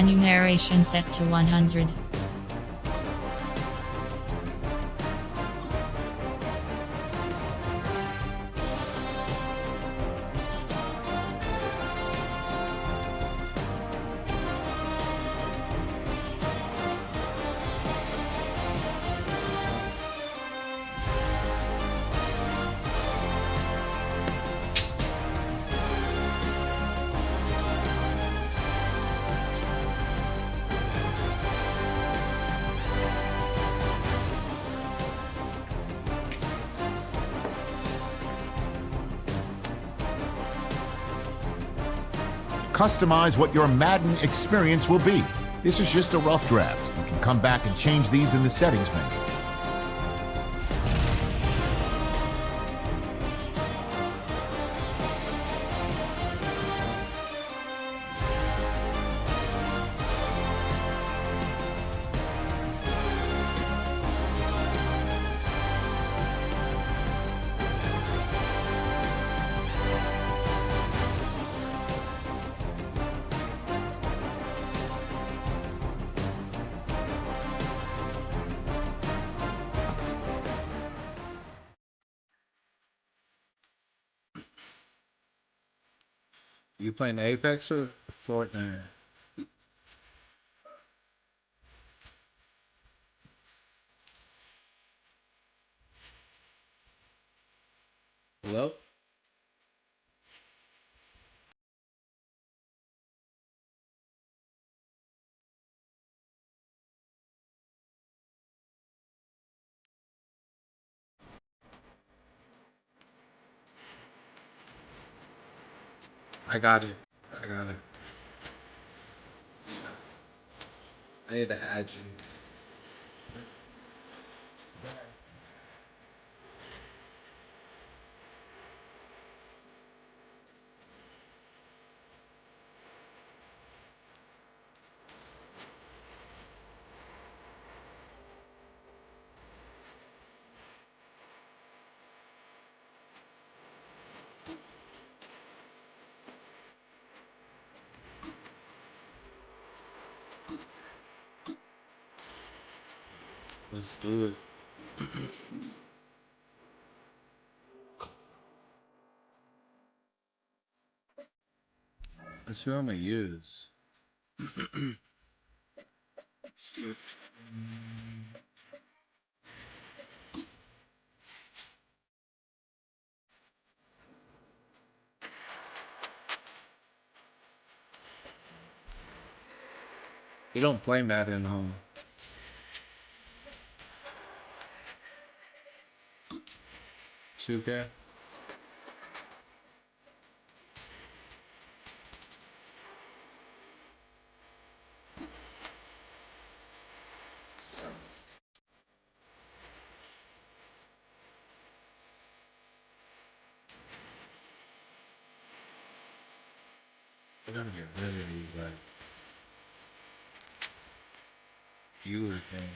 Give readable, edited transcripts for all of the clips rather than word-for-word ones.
Enumeration set to 100. Customize what your Madden experience will be. This is just a rough draft. You can come back and change these in the settings menu. You playing Apex or Fortnite? Hello? I got it. I got it. I need to add you. Let's do it. That's who I'm gonna use. You don't play Madden, home. 2K? I gotta get rid of these, like, viewer thing.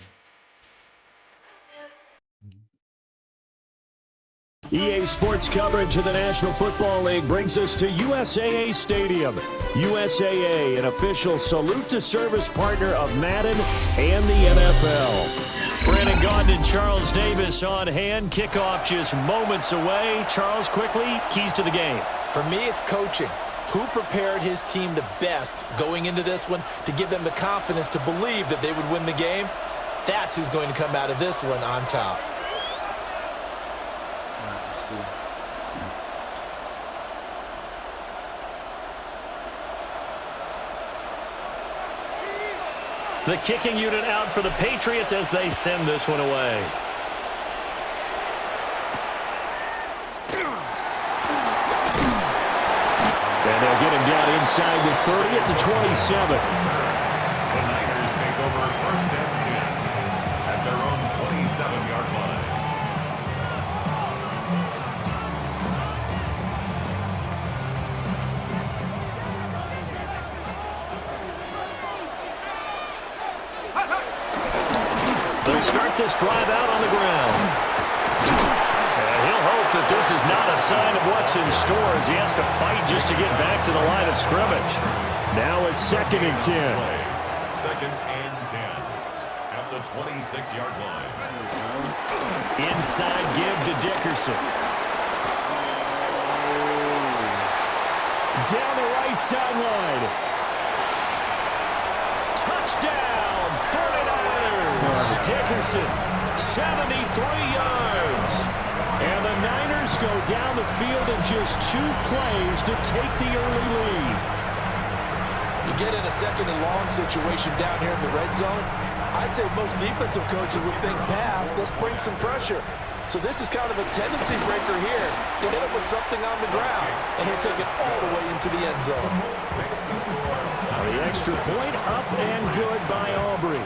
EA Sports coverage of the National Football League brings us to USAA Stadium. USAA, an official salute to service partner of Madden and the NFL. Brandon Gaudin and Charles Davis on hand. Kickoff just moments away. Charles, quickly, keys to the game. For me, it's coaching. Who prepared his team the best going into this one to give them the confidence to believe that they would win the game? That's who's going to come out of this one on top. Let's see. The kicking unit out for the Patriots as they send this one away. And they'll get him down inside the 30 at the 27. The Niners take over first and 10 at their own 27-yard line. They'll start this drive out on the ground. And he'll hope that this is not a sign of what's in store as he has to fight just to get back to the line of scrimmage. Now it's 2nd and 10. second and 10 at the 26-yard line. Inside give to Dickerson. Down the right sideline. Touchdown, 49ers. Dickerson, 73 yards. And the Niners go down the field in just 2 plays to take the early lead. You get in a second and long situation down here in the red zone, I'd say most defensive coaches would think pass, let's bring some pressure. So this is kind of a tendency breaker here. You hit him with something on the ground, and he'll take it all the way into the end zone. The extra point up and good by Aubrey.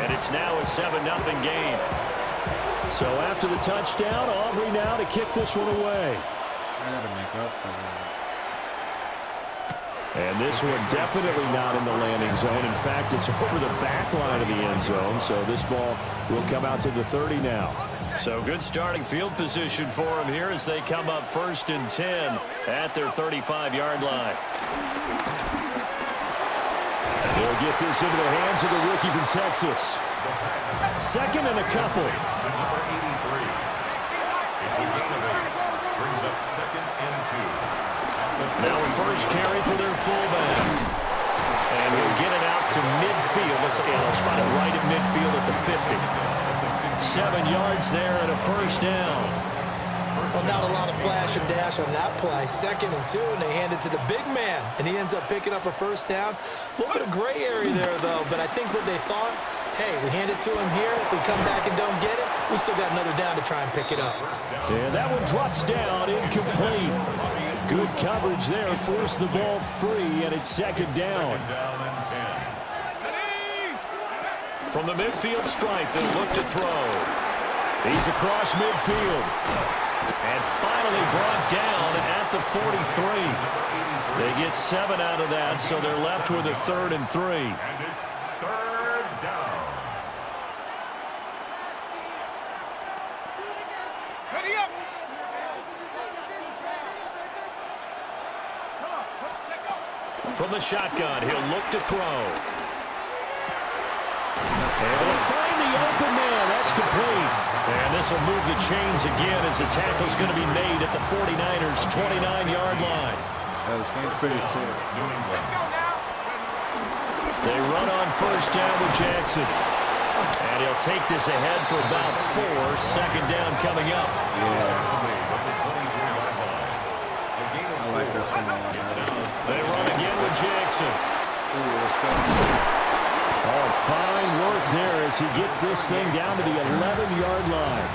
And it's now a 7-0 game. So after the touchdown, Aubrey now to kick this one away. I got to make up for that. And this one definitely not in the landing zone. In fact, it's over the back line of the end zone. So this ball will come out to the 30 now. So good starting field position for them here as they come up 1st and 10 at their 35-yard line. They'll get this into the hands of the rookie from Texas. 2nd and a couple. To number 83. It's a gain of 8. Brings up 2nd and 2. Now a first carry for their fullback. And he'll get it out to midfield. Let's spot it right at midfield at the 50. 7 yards there and a first down. Well, not a lot of flash and dash on that play. 2nd and 2, and they hand it to the big man. And he ends up picking up a first down. A little bit of gray area there, though. But I think that they thought, hey, we hand it to him here. If we come back and don't get it, we still got another down to try and pick it up. And that one drops down, incomplete. Good coverage there, forced the ball free, and it's 2nd down. From the midfield stripe, they look to throw. He's across midfield. And finally brought down at the 43. They get 7 out of that, so they're left with a 3rd and 3. And it's 3rd down. Ready up. From the shotgun, he'll look to throw. And he'll find the open man. That's complete. And this will move the chains again as the tackle's going to be made at the 49ers' 29-yard line. Yeah, this game's pretty sick. They run on first down with Jackson. And he'll take this ahead for about 4. 2nd down coming up. Yeah. I like this one a lot better. They run again with Jackson. Ooh, let's go. Oh, fine work there as he gets this thing down to the 11-yard line.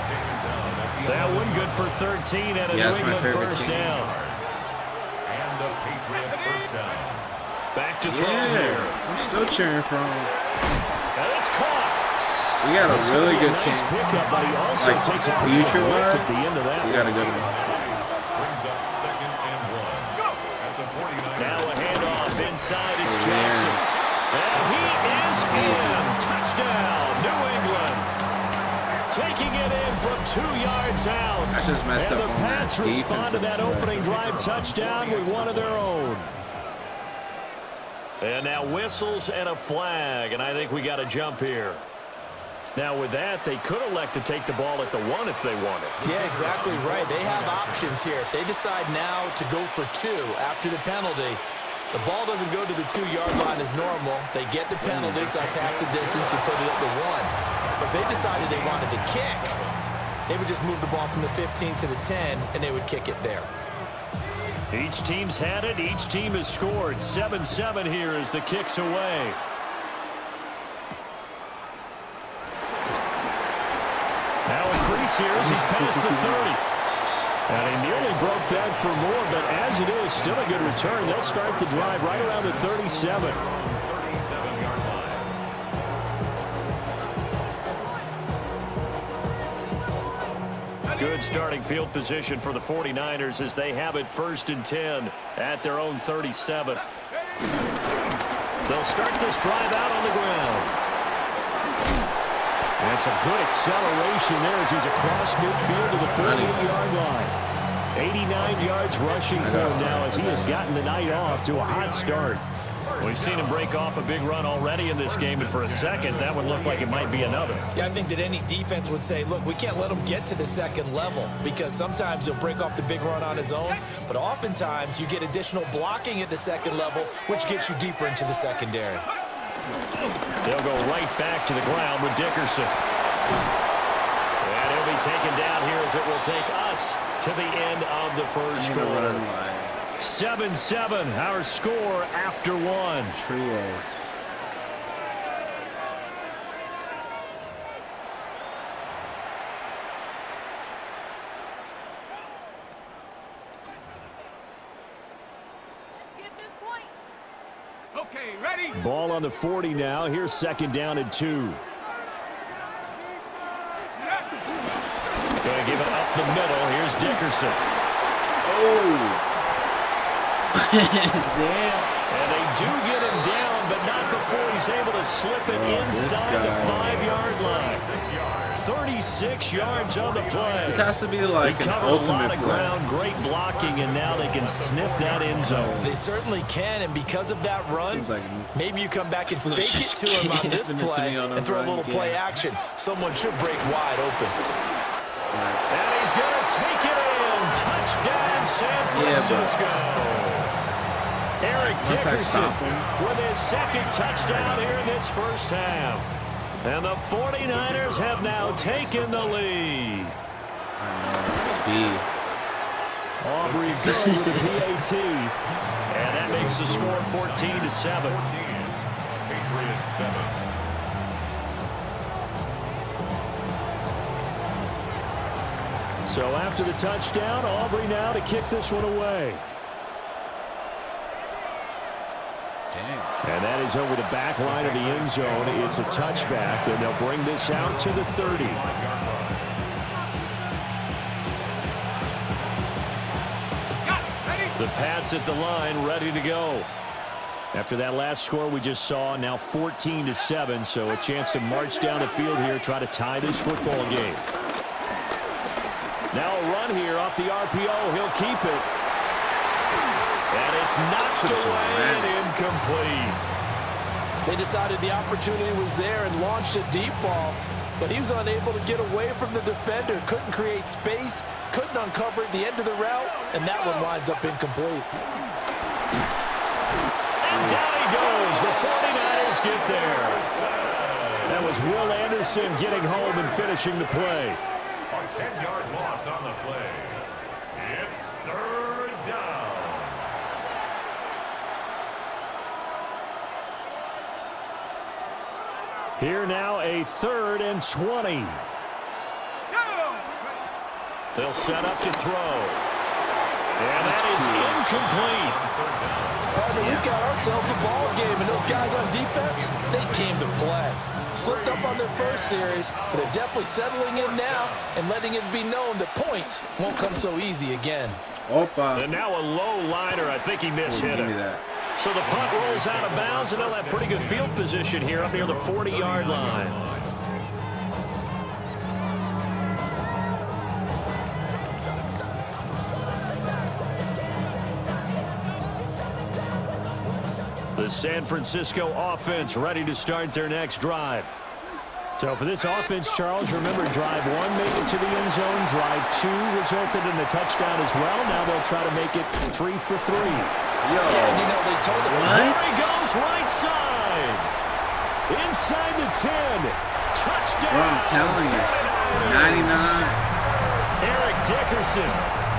That one good for 13 and a New England first down. And the Patriot first down. Back to throw here. I'm still cheering for him. And it's caught. We got a really good nice team. Pickup, but he also Like, takes a future-wise, at the end of that. we got a good one. Brings up 2nd and 1 at the 49. Now a handoff inside. It's Oh, Jackson. man. And he is Easy. in. Touchdown, New England. Taking it in from 2 yards out. I just messed and up the on that Pats respond to that defensive opening play. drive touchdown with one of their own. And now whistles and a flag, and I think we got a jump here. Now with that, they could elect to take the ball at the 1 if they wanted. Yeah, exactly right. They have options here. If they decide now to go for 2 after the penalty, the ball doesn't go to the 2-yard line as normal. They get the penalty, so that's half the distance. You put it at the 1. But if they decided they wanted to kick, they would just move the ball from the 15 to the 10, and they would kick it there. Each team's had it. Each team has scored. 7-7 here as the kick's away. Now a crease here as he's past the 30. And he nearly broke that for more, but as it is, still a good return. They'll start the drive right around the 37. 37-yard line. Good starting field position for the 49ers as they have it 1st and 10 at their own 37. They'll start this drive out on the ground. And some good acceleration there as he's across midfield to the 48-yard line. 89 yards rushing for him now as he has gotten the night off to a hot start. We've seen him break off a big run already in this game, and for a second, that one looked like it might be another. Yeah, I think that any defense would say, look, we can't let him get to the second level because sometimes he'll break off the big run on his own, but oftentimes you get additional blocking at the second level, which gets you deeper into the secondary. They'll go right back to the ground with Dickerson. And he'll be taken down here as it will take us to the end of the first quarter. 7-7, our score after one. Trios. Okay, ready? Ball on the 40 now. Here's second down and 2. Going to give it up the middle. Here's Dickerson. Oh. Damn. And they do get him down, but not before he's able to slip it inside the 5-yard line. 36 yards on the play. This has to be like an ultimate play. Ground, great blocking, and now they can sniff that end zone. They certainly can, and because of that run, maybe you come back and fake it to him on this play and throw a little play action. Someone should break wide open. And he's going to take it in. Touchdown, San Francisco. Eric Dickerson with his second touchdown here in this first half. And the 49ers have now taken the lead. Aubrey good with the PAT. And that makes the score 14-7. Patriots 7. So after the touchdown, Aubrey now to kick this one away. And that is over the back line of the end zone. It's a touchback, and they'll bring this out to the 30. The Pats at the line, ready to go. After that last score we just saw, now 14-7, so a chance to march down the field here, try to tie this football game. Now a run here off the RPO. He'll keep it. And it's knocked away and incomplete. They decided the opportunity was there and launched a deep ball, but he was unable to get away from the defender, couldn't create space, couldn't uncover at the end of the route, and that one winds up incomplete. And down he goes. The 49ers get there. That was Will Anderson getting home and finishing the play. A 10-yard loss on the play. It's third down. Here now a 3rd and 20. They'll set up to throw. And that is incomplete. Partner, we've got ourselves a ball game, and those guys on defense, they came to play. Slipped up on their first series, but they're definitely settling in now and letting it be known that points won't come so easy again. And now a low liner. I think he mishit it. So the punt rolls out of bounds, and they'll have pretty good field position here up near the 40-yard line. The San Francisco offense ready to start their next drive. So for this offense, Charles, remember drive 1 made it to the end zone. Drive 2 resulted in a touchdown as well. Now they'll try to make it 3 for 3. Yeah, and you know, they told him. There he goes, right side. Inside the 10. Touchdown. Bro, I'm telling you. 99. Eric Dickerson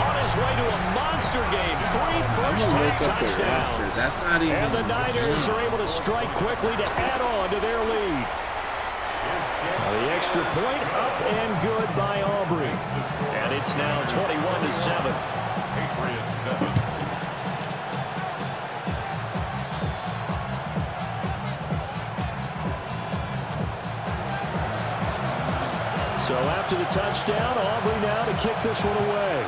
on his way to a monster game. 3 first-half touchdowns. That's not even. And the Niners are able to strike quickly to add on to their lead. The extra point up and good by Aubrey. And it's now 21-7. Patriots 7. So after the touchdown, Aubrey now to kick this one away.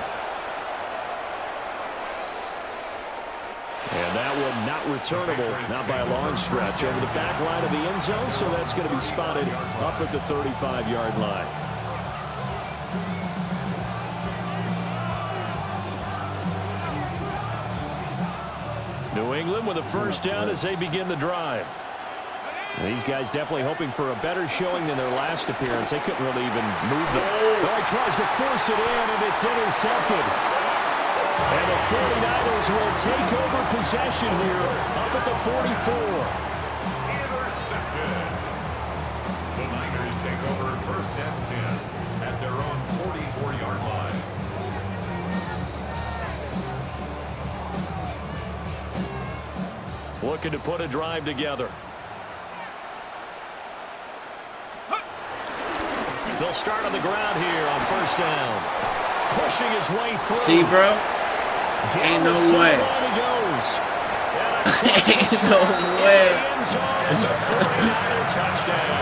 And that one not returnable, not by a long stretch, over the back line of the end zone, so that's going to be spotted up at the 35-yard line. New England with a first down as they begin the drive. These guys definitely hoping for a better showing than their last appearance. They couldn't really even move the... Oh, he tries to force it in, and it's intercepted. And the 49ers will take over possession here up at the 44. Intercepted. The Niners take over first and 10 at their own 44-yard line. Looking to put a drive together. They'll start on the ground here on first down. Pushing his way through. See, bro? Ain't no way. Ain't no way. Touchdown.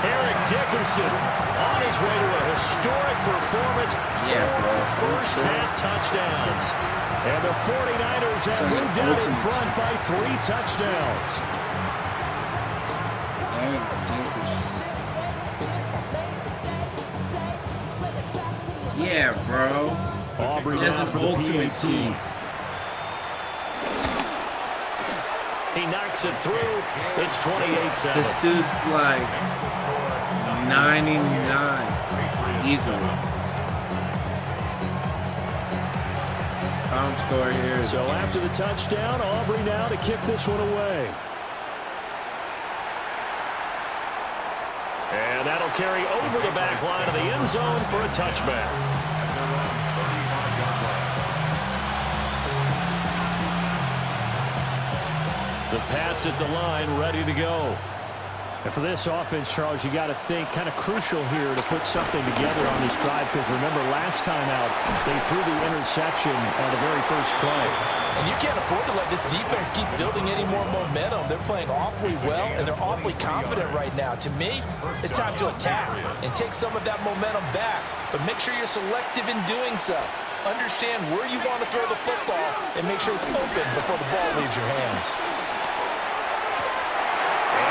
Eric Dickerson on his way to a historic performance. Yeah, bro. First half touchdowns. And the 49ers have moved out in front by 3 touchdowns. Yeah, bro. Aubrey There's down an for the ultimate PAT. team. He knocks it through. It's 28-7. This dude's like 99 easily. Pound score here. So after the touchdown, Aubrey now to kick this one away. And that'll carry over the back line of the end zone for a touchback. The Pats at the line, ready to go. And for this offense, Charles, you got to think kind of crucial here to put something together on this drive, because remember last time out, they threw the interception on the very first play. And you can't afford to let this defense keep building any more momentum. They're playing awfully well, and they're awfully confident right now. To me, it's time to attack and take some of that momentum back. But make sure you're selective in doing so. Understand where you want to throw the football and make sure it's open before the ball leaves your hands.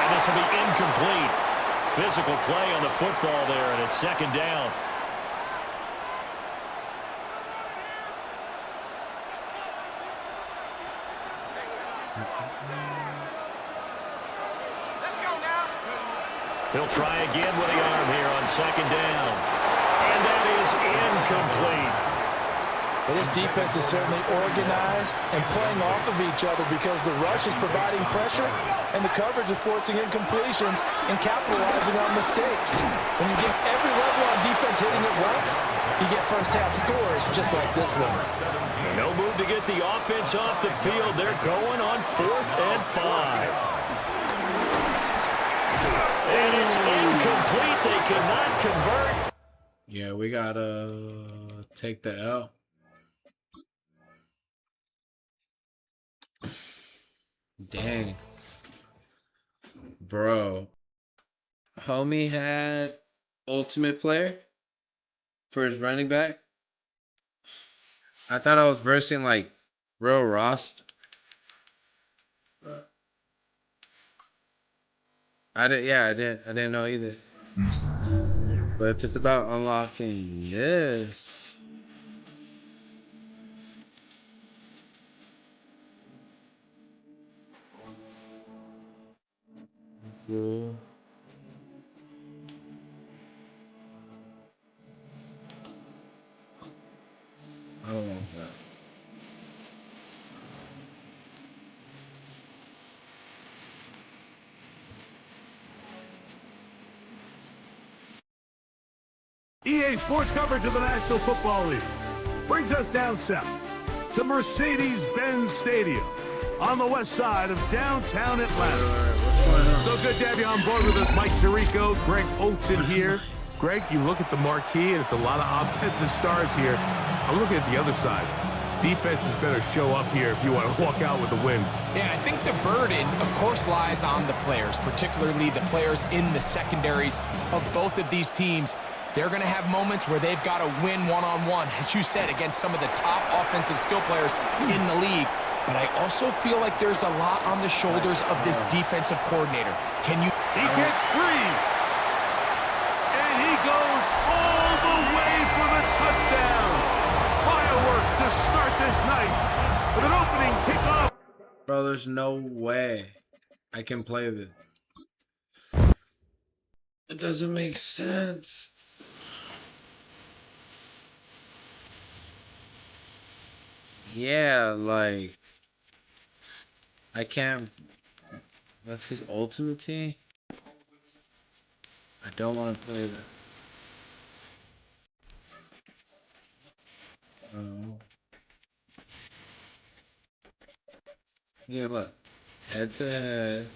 And this will be incomplete. Physical play on the football there, and it's second down. He'll try again with the arm here on second down. And that is incomplete. But this defense is certainly organized and playing off of each other because the rush is providing pressure and the coverage is forcing incompletions and capitalizing on mistakes. When you get every level on defense hitting at once, you get first-half scores just like this one. No move to get the offense off the field. They're going on 4th and 5. It's incomplete. They cannot convert. Yeah, we gotta take the L. Dang. Bro. Homie had ultimate player for his running back. I thought I was versing like real Rost. I didn't know either. But if it's about unlocking this. Yeah. I don't want that. EA Sports coverage of the National Football League brings us down south to Mercedes-Benz Stadium on the west side of downtown Atlanta. What's going on? So good to have you on board with us, Mike Tirico, Greg Olson here. Greg, you look at the marquee, and it's a lot of offensive stars here. I'm looking at the other side. Defenses better show up here if you want to walk out with a win. Yeah, I think the burden, of course, lies on the players, particularly the players in the secondaries of both of these teams. They're going to have moments where they've got to win one-on-one, as you said, against some of the top offensive skill players in the league. But I also feel like there's a lot on the shoulders of this defensive coordinator. Can you... He gets free. And he goes all the way for the touchdown. Fireworks to start this night with an opening kick Bro, there's no way I can play this. It doesn't make sense. Yeah, like I can't. That's his ultimate team. I don't want to play that. Oh. Yeah, look. Head to head.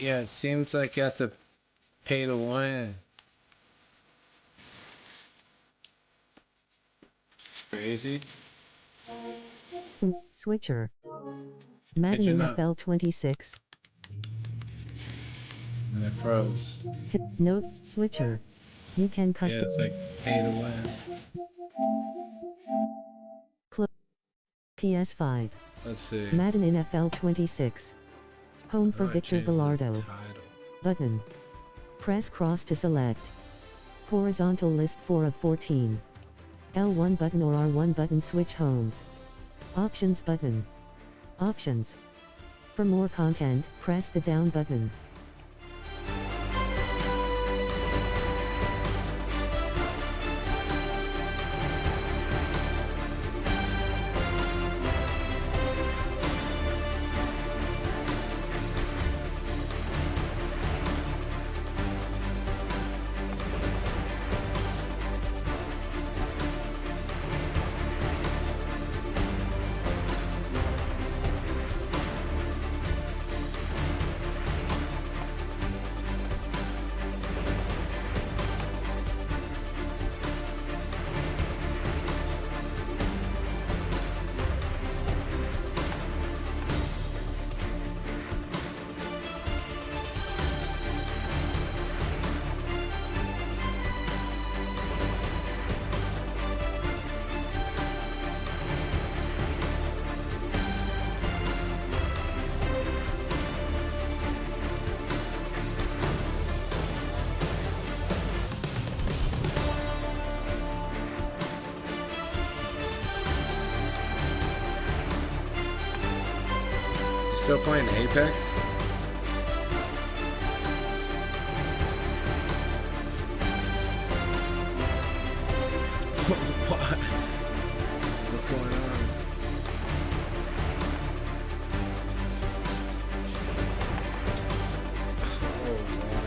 Yeah, it seems like you have to pay to win. Crazy. Switcher. Could Madden you not? NFL 26. And it froze. Note, switcher. You can Yeah, custom. it's like pay to win. PS5. Let's see. Madden NFL 26. Home for How do I Victor change the Velardo. title? Button. Press cross to select. Horizontal list 4 of 14. L1 button or R1 button switch homes. Options button. Options. For more content, press the down button. Still playing Apex? What? What's going on? Oh, wow.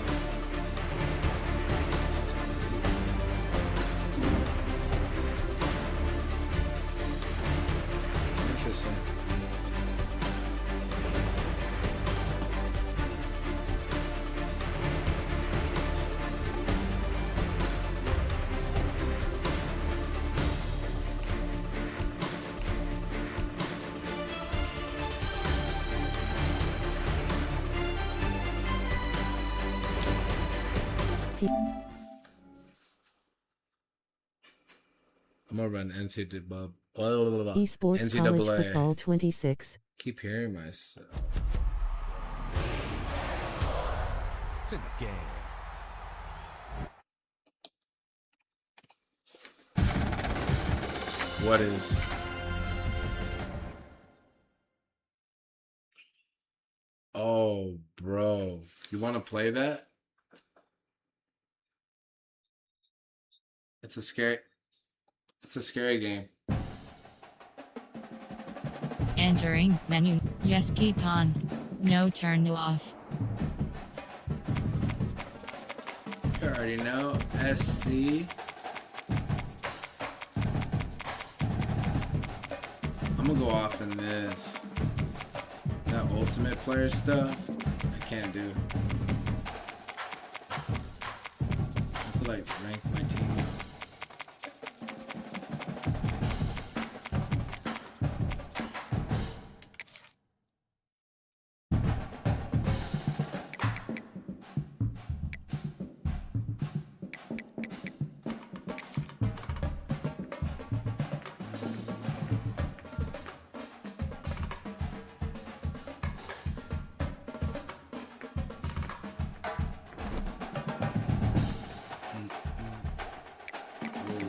I'm gonna run NCAA. Esports College Football 26. Keep hearing myself. It's in the game. What is? Oh, bro. You want to play that? It's a scary game. Entering menu. Yes, keep on. No, turn off. You already know. SC. I'm gonna go off in this. That ultimate player stuff, I can't do. I have to like rank my team up.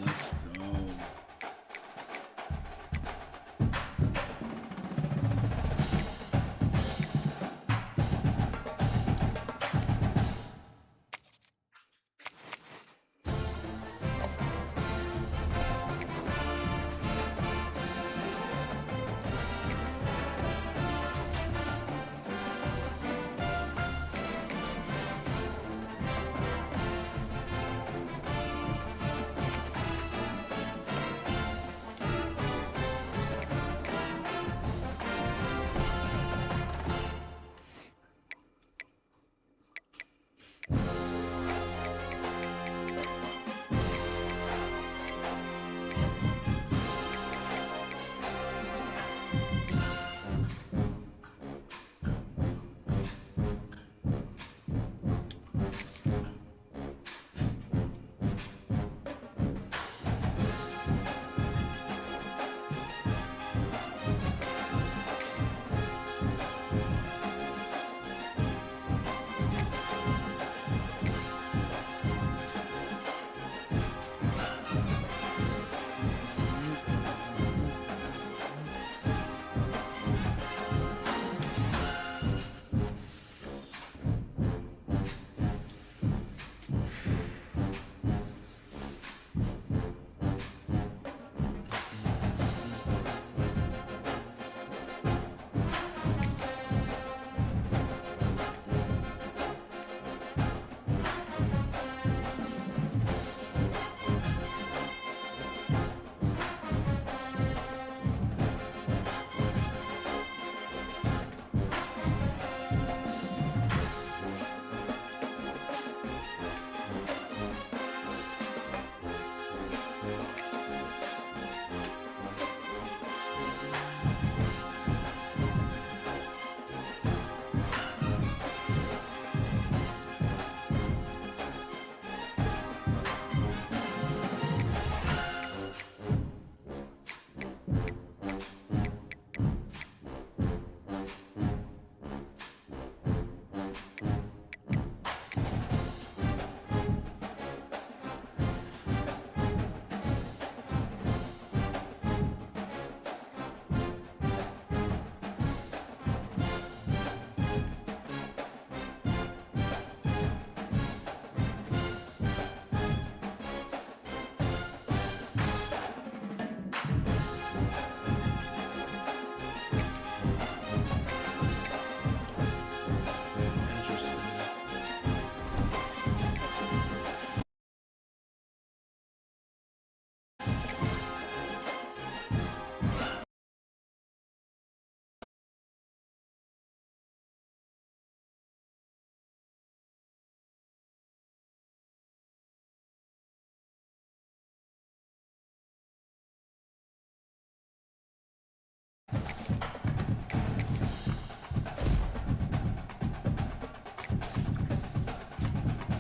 Let's go.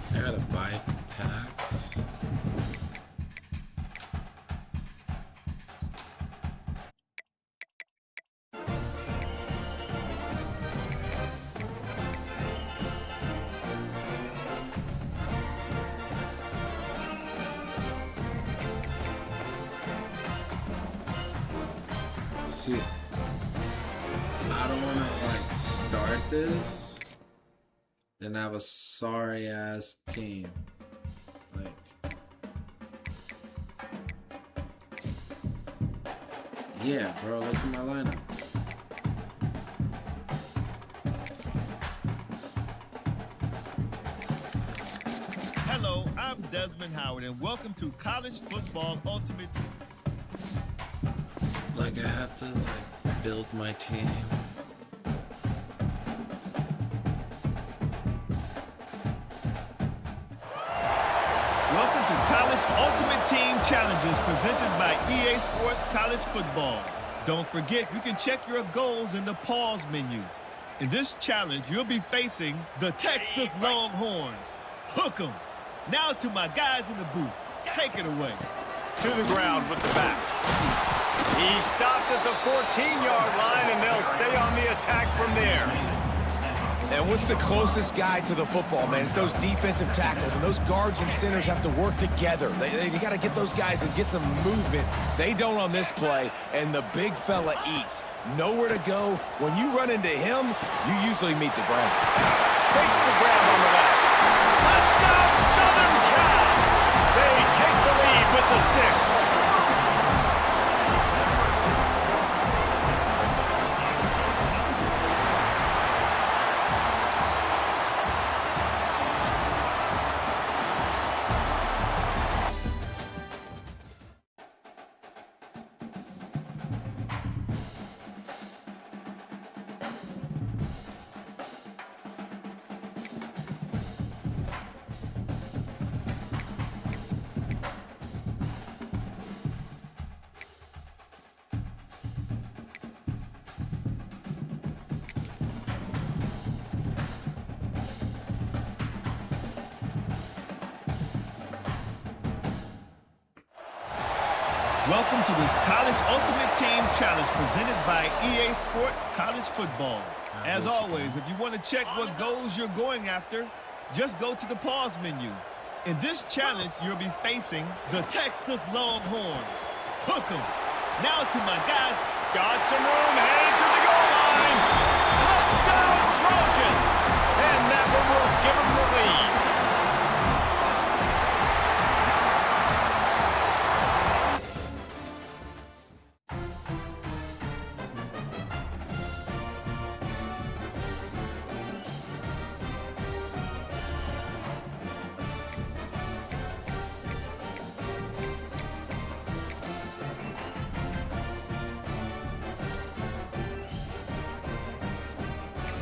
I gotta buy packs. See, I don't want to like start this, then have a sorry ass team. Like, yeah, bro, look at my lineup. Hello, I'm Desmond Howard, and welcome to College Football Ultimate Team. Like, I have to like build my team. Welcome to College Ultimate Team Challenges presented by EA Sports College Football. Don't forget, you can check your goals in the pause menu. In this challenge, you'll be facing the Texas Longhorns. Hook 'em. Now to my guys in the booth. Take it away. To the ground with the back. He stopped at the 14-yard line, and they'll stay on the attack from there. And what's the closest guy to the football, man? It's those defensive tackles, and those guards and centers have to work together. They got to get those guys and get some movement. They don't on this play, and the big fella eats. Nowhere to go. When you run into him, you usually meet the ground. Makes the grab on the back. Touchdown, Southern Cal! They take the lead with the 6. Welcome to this College Ultimate Team Challenge presented by EA Sports College Football. As always, if you want to check what goals you're going after, just go to the pause menu. In this challenge, you'll be facing the Texas Longhorns. Hook 'em. Now to my guys. Got some room, headed to the goal line. Touchdown, Trojans! And that one will give them the lead.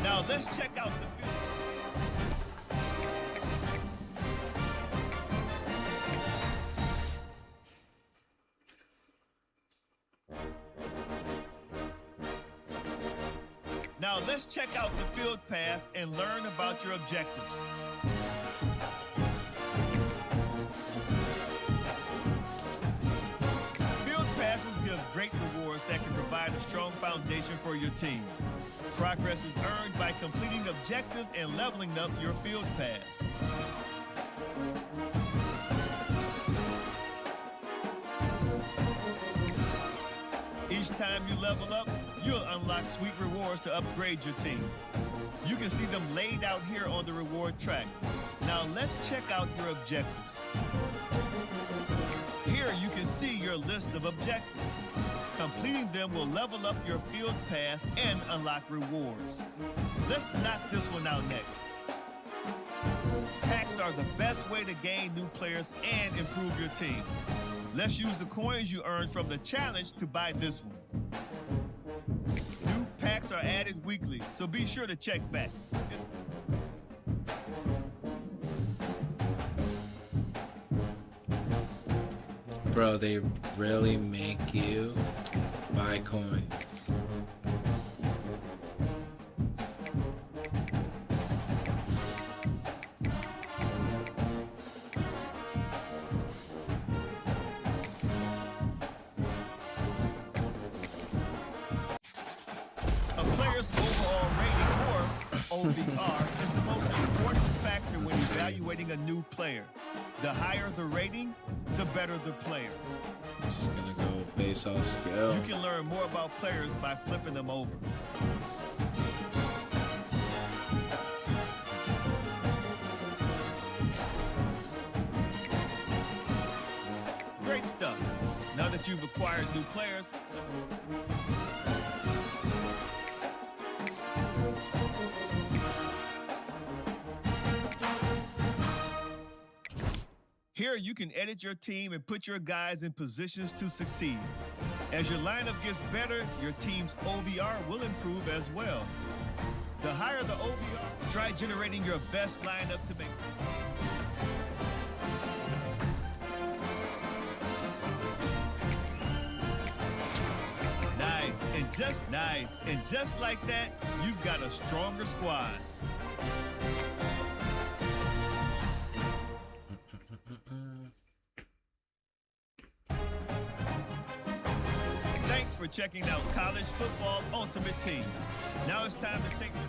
Now let's check out the field. Now let's check out the field pass and learn about your objectives. Field passes give great rewards that can provide a strong foundation for your team. Progress is earned by completing objectives and leveling up your field pass. Each time you level up, you'll unlock sweet rewards to upgrade your team. You can see them laid out here on the reward track. Now let's check out your objectives. Here you can see your list of objectives. Completing them will level up your field pass and unlock rewards. Let's knock this one out next. Packs are the best way to gain new players and improve your team. Let's use the coins you earned from the challenge to buy this one. New packs are added weekly, so be sure to check back. Bro, they really make you buy coins. OBR is the most important factor when evaluating a new player. The higher the rating, the better the player. Just gonna go base off skill. You can learn more about players by flipping them over. Great stuff. Now that you've acquired new players, here you can edit your team and put your guys in positions to succeed. As your lineup gets better, your team's OBR will improve as well. The higher the OBR, try generating your best lineup to make. Nice, and just like that, you've got a stronger squad. Thanks for checking out College Football Ultimate Team. Now it's time to take the...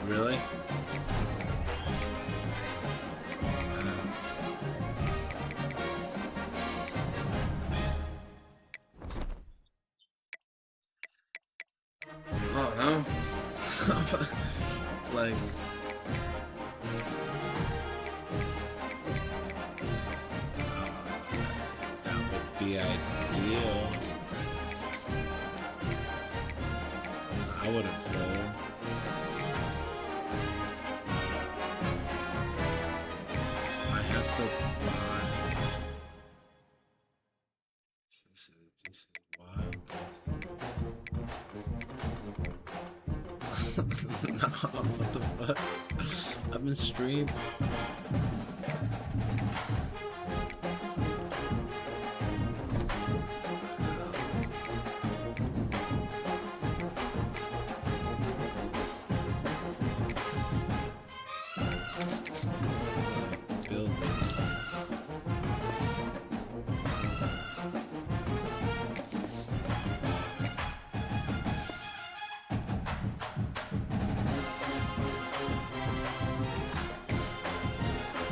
Really? Oh no. Like that would be ideal. I wouldn't fail. I have to buy. This is wild. No, what the fuck? I've been streaming. Build this.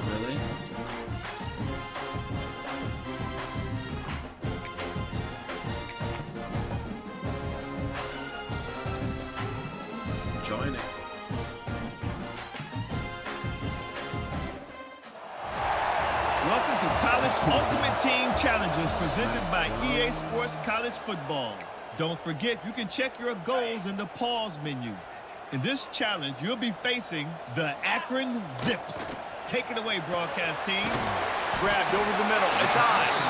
Really? Join it. Welcome to College Ultimate Team Challenges presented by EA Sports College Football. Don't forget, you can check your goals in the pause menu. In this challenge, you'll be facing the Akron Zips. Take it away, broadcast team. Grabbed over the middle. It's Ives.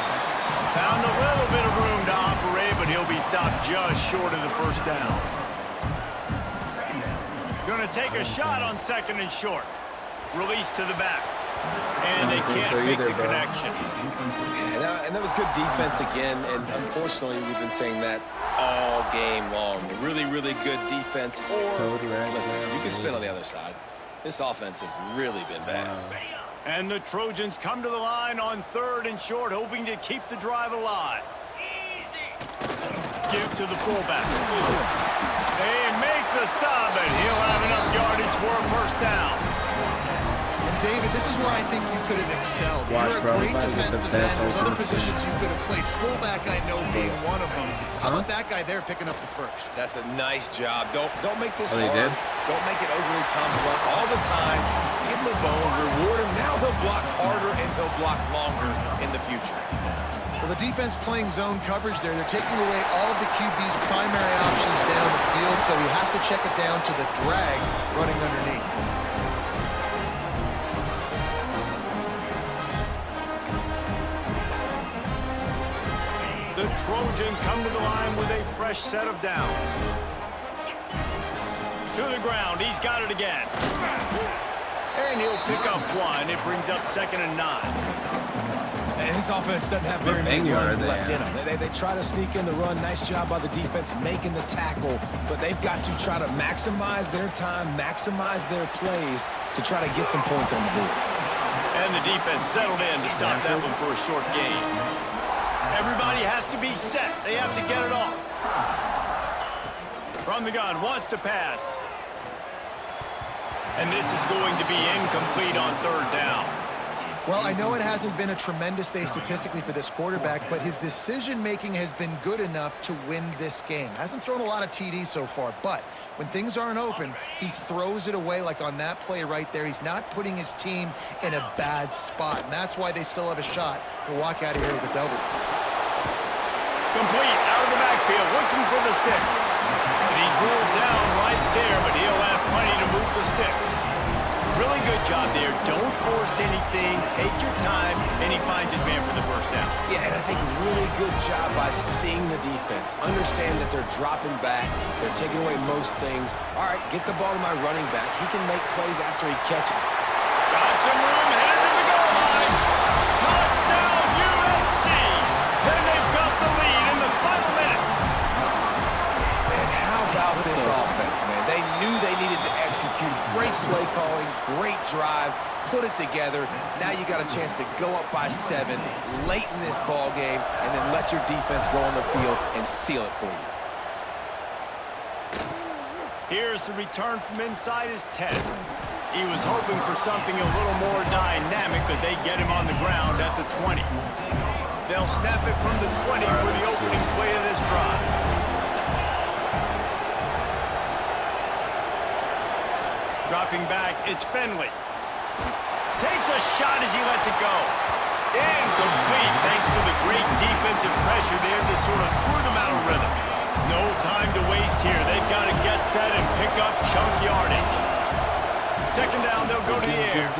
Found a little bit of room to operate, but he'll be stopped just short of the first down. Going to take a shot on second and short. Release to the back. And they can't make the connection. Yeah, and that was good defense again, and unfortunately we've been saying that all game long. Really, really good defense, or listen, you can spin on the other side. This offense has really been bad. And the Trojans come to the line on third and short, hoping to keep the drive alive. Give to the fullback. They make the stop, and he'll have enough yardage for a first down. David, this is where I think you could have excelled. Watch, You're a bro, great defensive end. There's other positions you could have played. Fullback, I know, being one of them. How about that guy there picking up the first? That's a nice job. Don't make this Oh, hard. they did? Don't make it overly complex all the time. Give him a bone, reward him. Now he'll block harder and he'll block longer in the future. Well, the defense playing zone coverage there. They're taking away all of the QB's primary options down the field, so he has to check it down to the drag running underneath. The Trojans come to the line with a fresh set of downs. To the ground, he's got it again. And he'll pick up one. It brings up 2nd and 9. And This offense doesn't have very many runs left in them. They try to sneak in the run. Nice job by the defense making the tackle, but they've got to try to maximize their time, maximize their plays to try to get some points on the board. And the defense settled in to stop that one for a short gain. Everybody has to be set. They have to get it off. From the gun, wants to pass. And this is going to be incomplete on third down. Well, I know it hasn't been a tremendous day statistically for this quarterback, but his decision-making has been good enough to win this game. Hasn't thrown a lot of TDs so far, but when things aren't open, he throws it away like on that play right there. He's not putting his team in a bad spot, and that's why they still have a shot to walk out of here with a W. Complete, out of the backfield, looking for the sticks. And he's rolled down right there, but he'll have plenty to move the sticks. Really good job there. Don't force anything. Take your time, and he finds his man for the first down. Yeah, and I think really good job by seeing the defense. Understand that they're dropping back. They're taking away most things. All right, get the ball to my running back. He can make plays after he catches it. Got some room, headed to the goal line. Touchdown, USC. And they've got the lead in the final minute. And how about this offense, man? They knew they needed to execute. Great play calling, great drive, put it together. Now you got a chance to go up by 7 late in this ball game and then let your defense go on the field and seal it for you. Here's the return from inside his 10. He was hoping for something a little more dynamic, but they get him on the ground at the 20. They'll snap it from the 20 for the opening play of this drive. Dropping back, it's Finley. Takes a shot as he lets it go. Incomplete thanks to the great defensive pressure there that sort of threw them out of rhythm. No time to waste here. They've got to get set and pick up chunk yardage. Second down, they'll go to the air.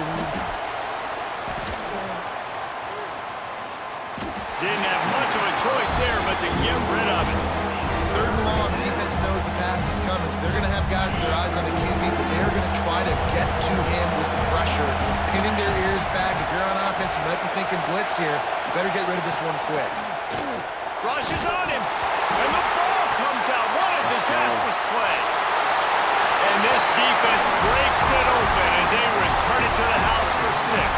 Didn't have much of a choice there, but to get rid of it. Third and long, defense knows the pass is coming, so they're going to have guys with their eyes on the QB, but they're going to try to get to him with pressure, pinning their ears back. If you're on offense, you might be thinking blitz here. You better get rid of this one quick. Rushes on him, and the ball comes out. What a disastrous play. And this defense breaks it open as they return it to the house for 6.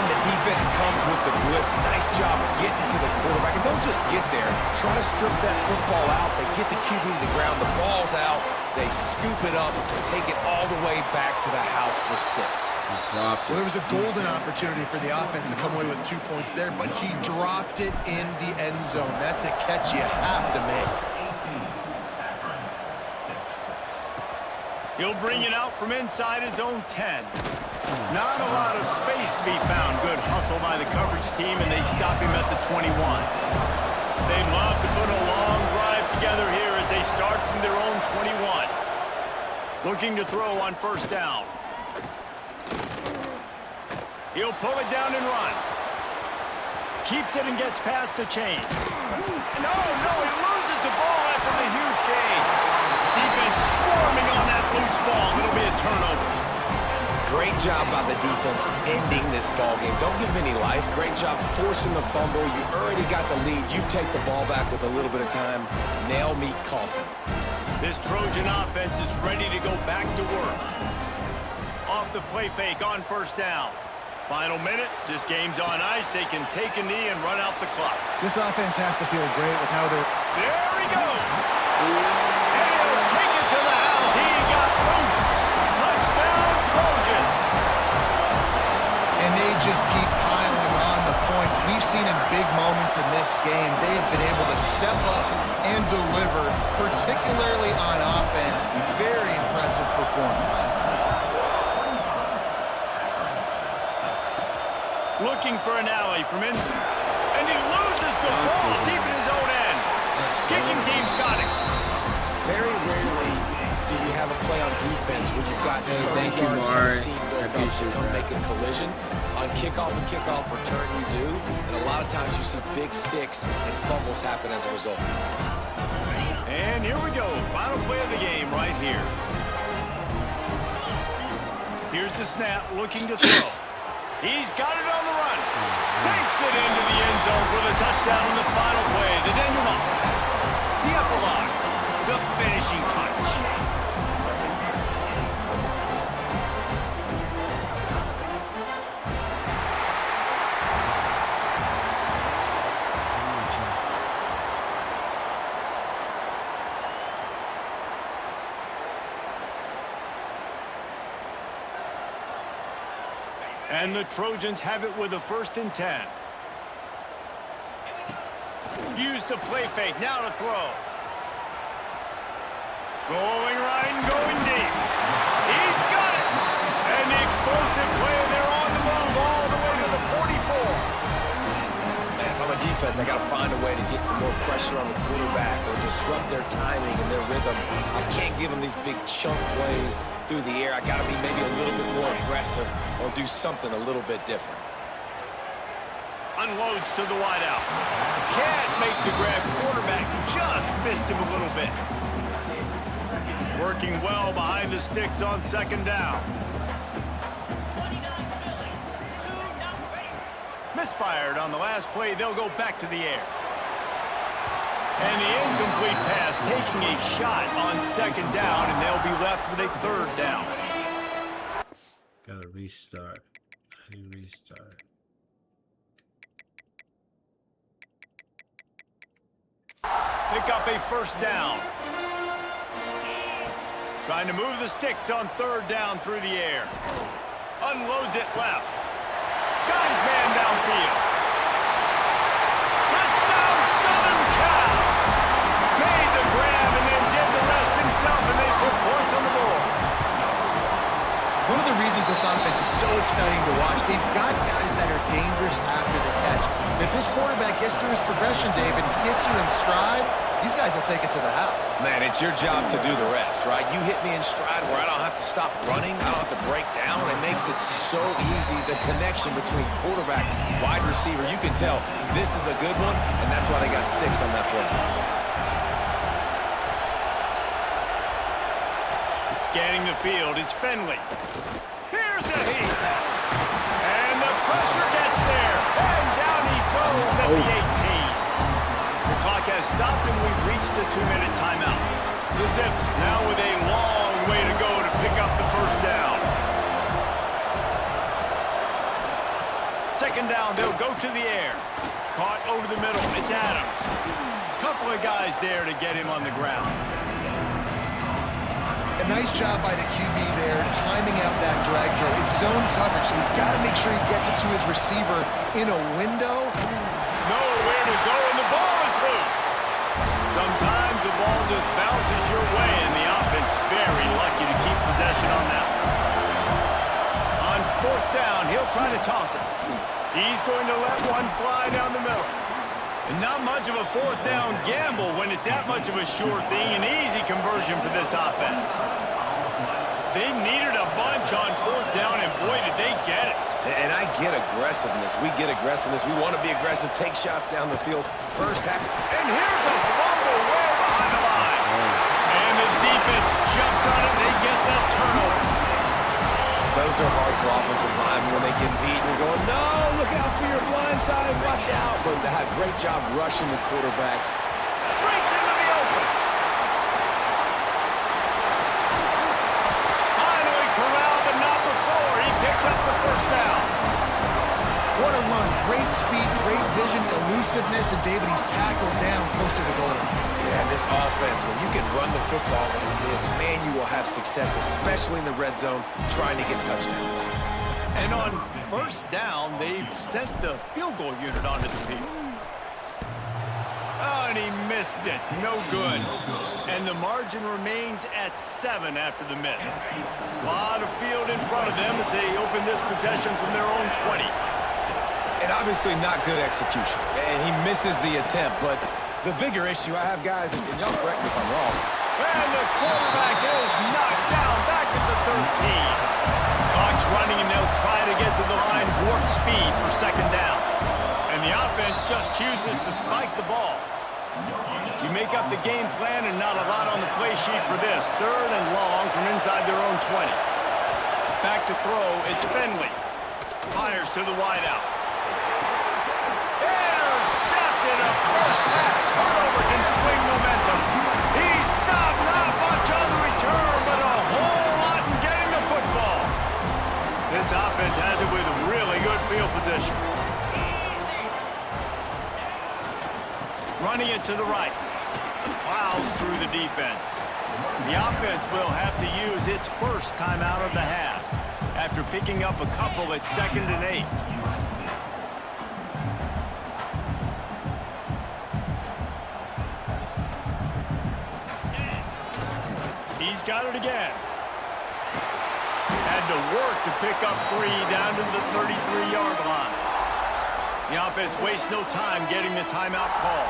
And the defense comes with the blitz. Nice job getting to the quarterback. And don't just get there. Try to strip that football out. They get the QB to the ground. The ball's out. They scoop it up and take it all the way back to the house for 6. Well, there was a golden opportunity for the offense to come away with 2 points there, but he dropped it in the end zone. That's a catch you have to make. He'll bring it out from inside his own 10. Not a lot of space to be found. Good hustle by the coverage team, and they stop him at the 21. They'd love to put a long drive together here as they start from their own 21. Looking to throw on first down. He'll pull it down and run. Keeps it and gets past the chains. No, he loses the ball after the huge gain. Defense swarming on that loose ball. It'll be a turnover. Great job by the defense ending this ball game. Don't give them any life. Great job forcing the fumble. You already got the lead. You take the ball back with a little bit of time. Nail meet coffin. This Trojan offense is ready to go back to work. Off the play fake on first down. Final minute. This game's on ice. They can take a knee and run out the clock. This offense has to feel great with how they're... There he goes. And he'll take it to the house. He got loose. Touchdown, Trojans. And they just keep piling on the points. We've seen in big moments in this game, they have been able to step up and deliver, particularly on offense. Very impressive performance. Looking for an alley from inside. And he loses the ball deep in his own end. Kicking team's got it. Very rarely do you have a play on defense when you've got 30 yards and a steam built up to come make a collision. On kickoff and kickoff return you do, and a lot of times you see big sticks and fumbles happen as a result. And here we go. Final play of the game right here. Here's the snap, looking to throw. He's got it on the run. it into the end zone for the touchdown on the final play. The denouement, the epilogue, the finishing touch. And the Trojans have it with a 1st and 10. Use the play fake, now to throw. Going right and going deep. He's got it! And the explosive play, they're on the move all the way to the 44. Man, if I'm a defense, I got to find a way to get some more pressure on the quarterback or disrupt their timing and their rhythm. I can't give them these big chunk plays through the air. I got to be maybe a little bit more aggressive or do something a little bit different. Unloads to the wideout. Can't make the grab. Quarterback just missed him a little bit. Working well behind the sticks on 2nd down. Misfired on the last play. They'll go back to the air. And the incomplete pass taking a shot on 2nd down, and they'll be left with a 3rd down. Gotta restart. How do you restart? Pick up a 1st down. Trying to move the sticks on 3rd down through the air. Unloads it left. Got his man downfield. Touchdown, Southern Cal! Made the grab and then did the rest himself, and they put points on the board. One of the reasons this offense is so exciting to watch, they've got guys that are dangerous after the catch. And if this quarterback gets through his progression, David, hits you in stride, these guys will take it to the house. Man, it's your job to do the rest, right? You hit me in stride where I don't have to stop running. I don't have to break down. It makes it so easy. The connection between quarterback, wide receiver, you can tell this is a good one, and that's why they got 6 on that play. Scanning the field, it's Finley. Here's a heat. And the pressure gets there. And down he goes at the 18. The clock has stopped, and we've reached the 2-minute timeout. The Zips now with a long way to go to pick up the 1st down. 2nd down, they'll go to the air. Caught over the middle, it's Adams. Couple of guys there to get him on the ground. A nice job by the QB there, timing out that drag throw. It's zone coverage, so he's got to make sure he gets it to his receiver in a window. Nowhere to go, and the ball is loose. Sometimes the ball just bounces your way, and the offense very lucky to keep possession on that one. On 4th down, he'll try to toss it. He's going to let one fly down the middle. And not much of a 4th down gamble when it's that much of a sure thing. An easy conversion for this offense. They needed a bunch on 4th down, and boy, did they get it. And I get aggressiveness. We get aggressiveness. We want to be aggressive, take shots down the field. First half. And here's a fumble way behind the line. And the defense jumps on it. They get that turnover. Those are hard for offensive linemen when they get beat. You're going, no, look out for your blind side. Watch out. But they had a great job rushing the quarterback. Breaks into the open. Finally corralled, but not before. He picks up the 1st down. What a run. Great speed, great vision, elusiveness, and David, he's tackled down close to the goal line. Yeah, this offense, when you can run the football like this, man, you will have success, especially in the red zone, trying to get touchdowns. And on 1st down, they've sent the field goal unit onto the field. Oh, and he missed it. No good. And the margin remains at 7 after the miss. A lot of field in front of them as they open this possession from their own 20. And obviously not good execution. And he misses the attempt, but the bigger issue I have, guys, and y'all correct me if I'm wrong. And the quarterback is knocked down back at the 13. Clock's running, and they'll try to get to the line, warp speed for 2nd down. And the offense just chooses to spike the ball. You make up the game plan, and not a lot on the play sheet for this. 3rd and long from inside their own 20. Back to throw, it's Finley. Fires to the wideout. Running it to the right. Plows through the defense. The offense will have to use its first timeout of the half after picking up a couple at 2nd and 8. He's got it again. Had to work to pick up 3 down to the 33-yard line. The offense wastes no time getting the timeout call.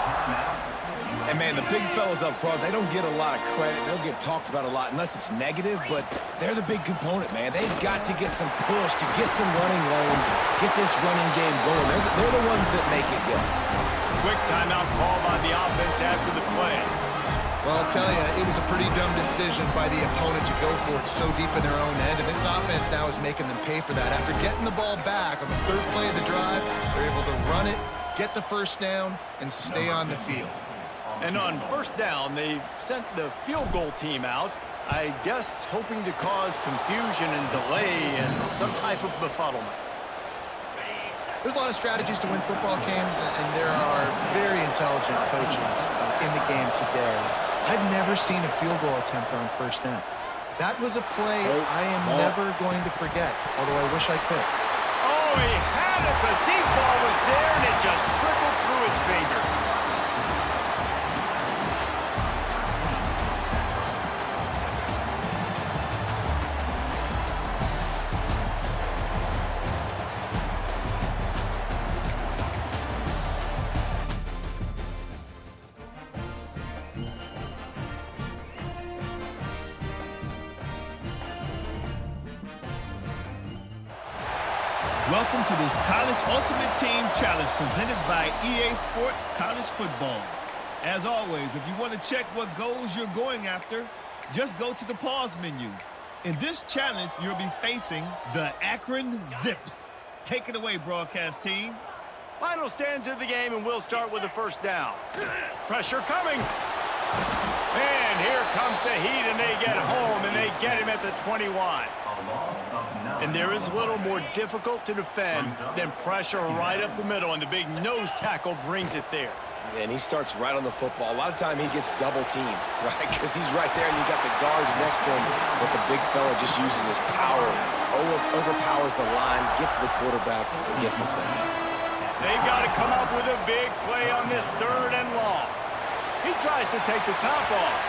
And, man, the big fellas up front, they don't get a lot of credit. They'll get talked about a lot unless it's negative, but they're the big component, man. They've got to get some push, to get some running lanes, get this running game going. They're the ones that make it go. Quick timeout call by the offense after the play. Well, I'll tell you, it was a pretty dumb decision by the opponent to go for it so deep in their own end, and this offense now is making them pay for that. After getting the ball back on the 3rd play of the drive, they're able to run it, get the first down, and stay on the field. And on 1st down, they sent the field goal team out, I guess hoping to cause confusion and delay and some type of befuddlement. There's a lot of strategies to win football games, and there are very intelligent coaches in the game today. I've never seen a field goal attempt on 1st down. That was a play I am never going to forget, although I wish I could. Oh, he had it. The deep ball was there, and it just trickled through his fingers. Welcome to this College Ultimate Team Challenge presented by EA Sports College Football. As always, if you want to check what goals you're going after, just go to the pause menu. In this challenge, you'll be facing the Akron Zips. Take it away, broadcast team. Final stands of the game, and we'll start with the 1st down. Pressure coming. And here comes the heat, and they get home, and they get him at the 21. And there is a little more difficult to defend than pressure right up the middle, and the big nose tackle brings it there. And he starts right on the football. A lot of time he gets double teamed, right? Because he's right there, and you got the guards next to him, but the big fella just uses his power, overpowers the line, gets the quarterback, and gets the sack. They've got to come up with a big play on this 3rd and long. He tries to take the top off.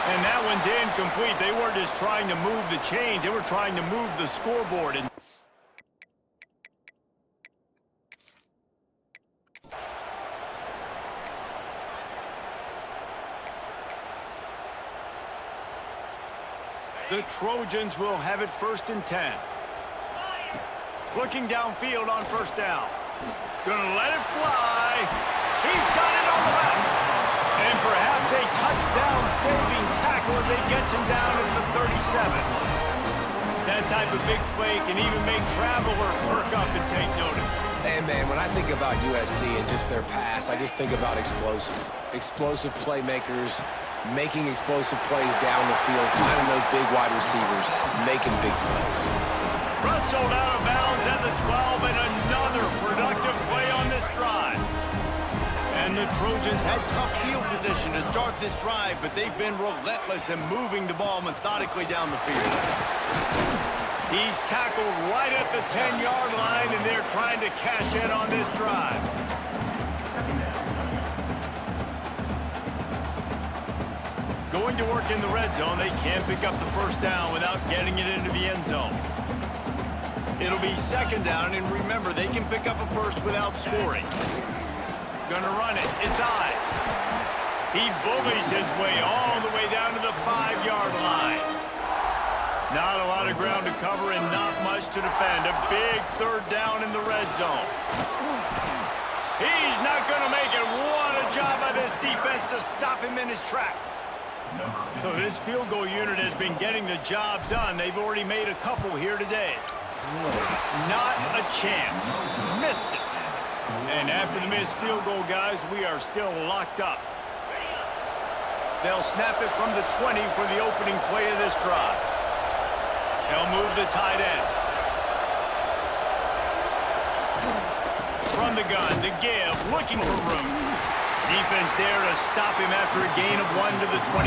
And that one's incomplete. They weren't just trying to move the chains. They were trying to move the scoreboard. And the Trojans will have it 1st and 10. Looking downfield on 1st down. Gonna let it fly. He's got it on the back. And perhaps a touchdown-saving tackle as they get him down at the 37. That type of big play can even make travelers perk up and take notice. And, man, when I think about USC and just their pass, I just think about explosive. Explosive playmakers, making explosive plays down the field, finding those big wide receivers, making big plays. Rustled out of bounds at the 12, and another productive play on this drive. And the Trojans had tough field position to start this drive, but they've been relentless in moving the ball methodically down the field. He's tackled right at the 10-yard line, and they're trying to cash in on this drive. Going to work in the red zone, they can't pick up the 1st down without getting it into the end zone. It'll be 2nd down, and remember, they can pick up a 1st without scoring. Gonna run it. It's Ives. He bullies his way all the way down to the 5-yard line. Not a lot of ground to cover and not much to defend. A big 3rd down in the red zone. He's not gonna make it. What a job by this defense to stop him in his tracks. So this field goal unit has been getting the job done. They've already made a couple here today. Not a chance. Missed it. And after the missed field goal, guys, we are still locked up. They'll snap it from the 20 for the opening play of this drive. They'll move the tight end. From the gun, to give, looking for room. Defense there to stop him after a gain of 1 to the 22.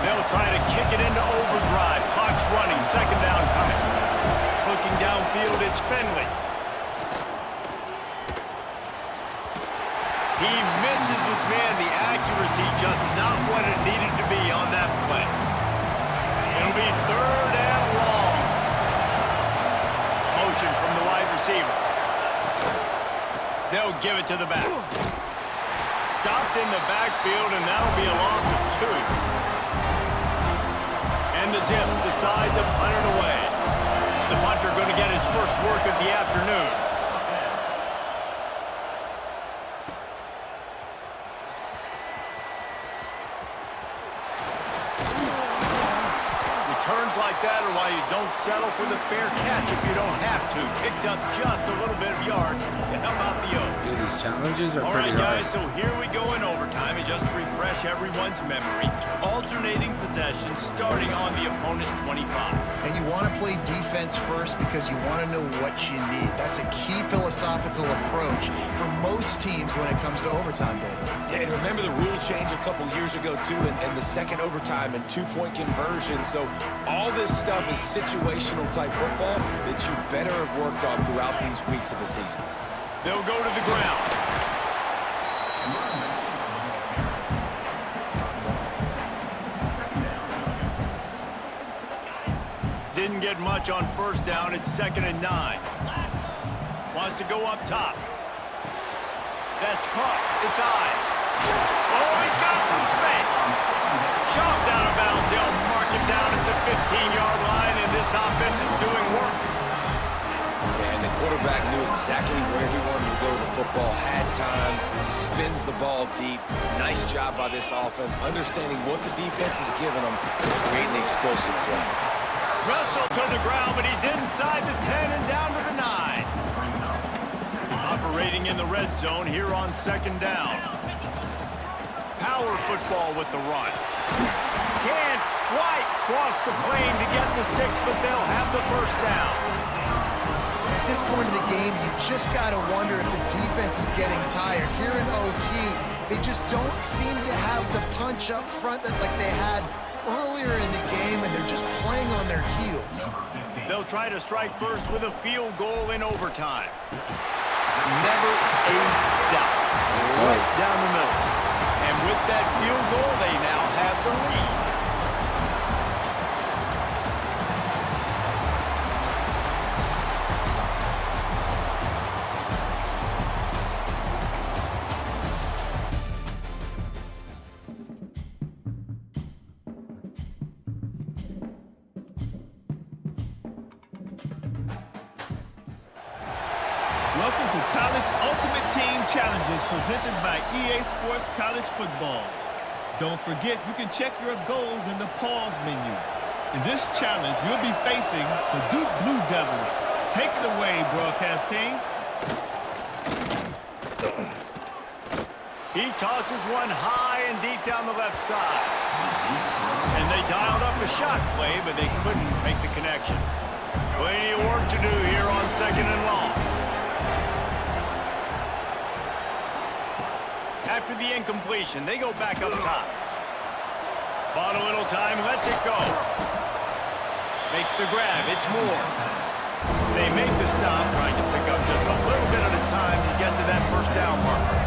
They'll try to kick it into overdrive. Clock's running. Second down coming. Looking downfield, it's Finley. He misses his man. The accuracy just not what it needed to be on that play. It'll be third and long. Motion from the wide receiver. They'll give it to the back. Stopped in the backfield, and that'll be a loss of 2. And the Zips decide to punt it away. The punter going to get his first work of the afternoon. Returns like that are why you don't settle for the fair catch if you don't have to. Picks up just a little bit of yards to help out the yoke. Dude, these challenges are pretty hard. All right, guys, so here we go in overtime. And just to refresh everyone's memory, alternating possessions starting on the opponent's 25. And you want to play defense first because you want to know what you need. That's a key philosophical approach for most teams when it comes to overtime, David. Yeah, and remember the rule change a couple years ago, too, and the second overtime and 2-point conversion. So all this stuff is situational type football that you better have worked on throughout these weeks of the season. They'll go to the ground. Didn't get much on first down. It's 2nd and 9. Wants to go up top. That's caught. It's Ives. Oh, he's got some space. Shoved out of bounds. They'll mark him down at the 15-yard line, and this offense is doing work. And the quarterback knew exactly where he wanted to go with the football, had time, spins the ball deep. Nice job by this offense, understanding what the defense is giving them and creating the explosive play. Russell to the ground, but he's inside the 10 and down to the 9. Operating in the red zone here on 2nd down. Power football with the run. Can't quite cross the plane to get the 6, but they'll have the first down. At this point of the game, you just got to wonder if the defense is getting tired. Here in OT, they just don't seem to have the punch up front that like they had earlier in the game, and they're just playing on their heels. They'll try to strike first with a field goal in overtime. Never a doubt. Right down the middle. And with that field goal, they now have the lead. Welcome to College Ultimate Team Challenges presented by EA Sports College Football. Don't forget, you can check your goals in the pause menu. In this challenge, you'll be facing the Duke Blue Devils. Take it away, broadcast team. He tosses one high and deep down the left side. And they dialed up a shot play, but they couldn't make the connection. Plenty of work to do here on 2nd and long. After the incompletion, they go back up top. Bought a little time, lets it go. Makes the grab, it's Moore. They make the stop, trying to pick up just a little bit at a time to get to that first down marker.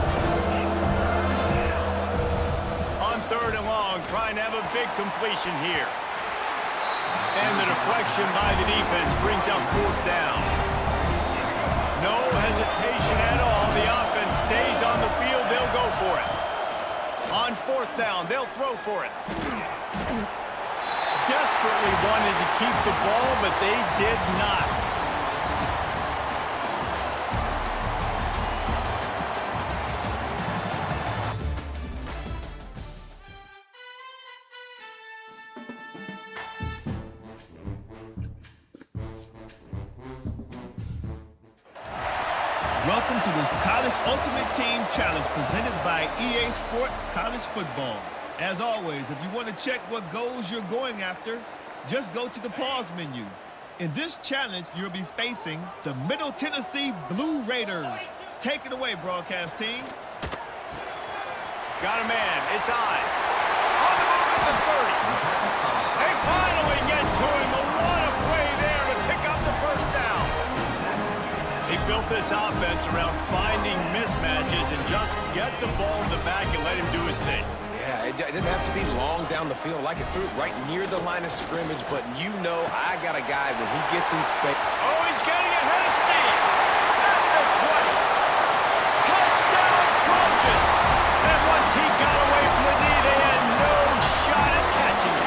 On 3rd and long, trying to have a big completion here. And the deflection by the defense brings up 4th down. No hesitation at all. The offense stays on the field. They'll go for it. On 4th down, they'll throw for it. Desperately wanted to keep the ball, but they did not. Welcome to this College Ultimate Team Challenge presented by EA Sports College Football. As always, if you want to check what goals you're going after, just go to the pause menu. In this challenge, you'll be facing the Middle Tennessee Blue Raiders. Take it away, broadcast team. Got a man. It's eyes. On the move at the 30. They finally get to him. A lot of play there to pick up the first down. They built this offense around finding mismatches and just get the ball in the back and let him do his thing. Yeah, it didn't have to be long down the field. I could throw it right near the line of scrimmage, but you know I got a guy when he gets in space. Oh, he's getting ahead of steam. At the 20. Touchdown, Trojans. And once he got away from the knee, they had no shot at catching him.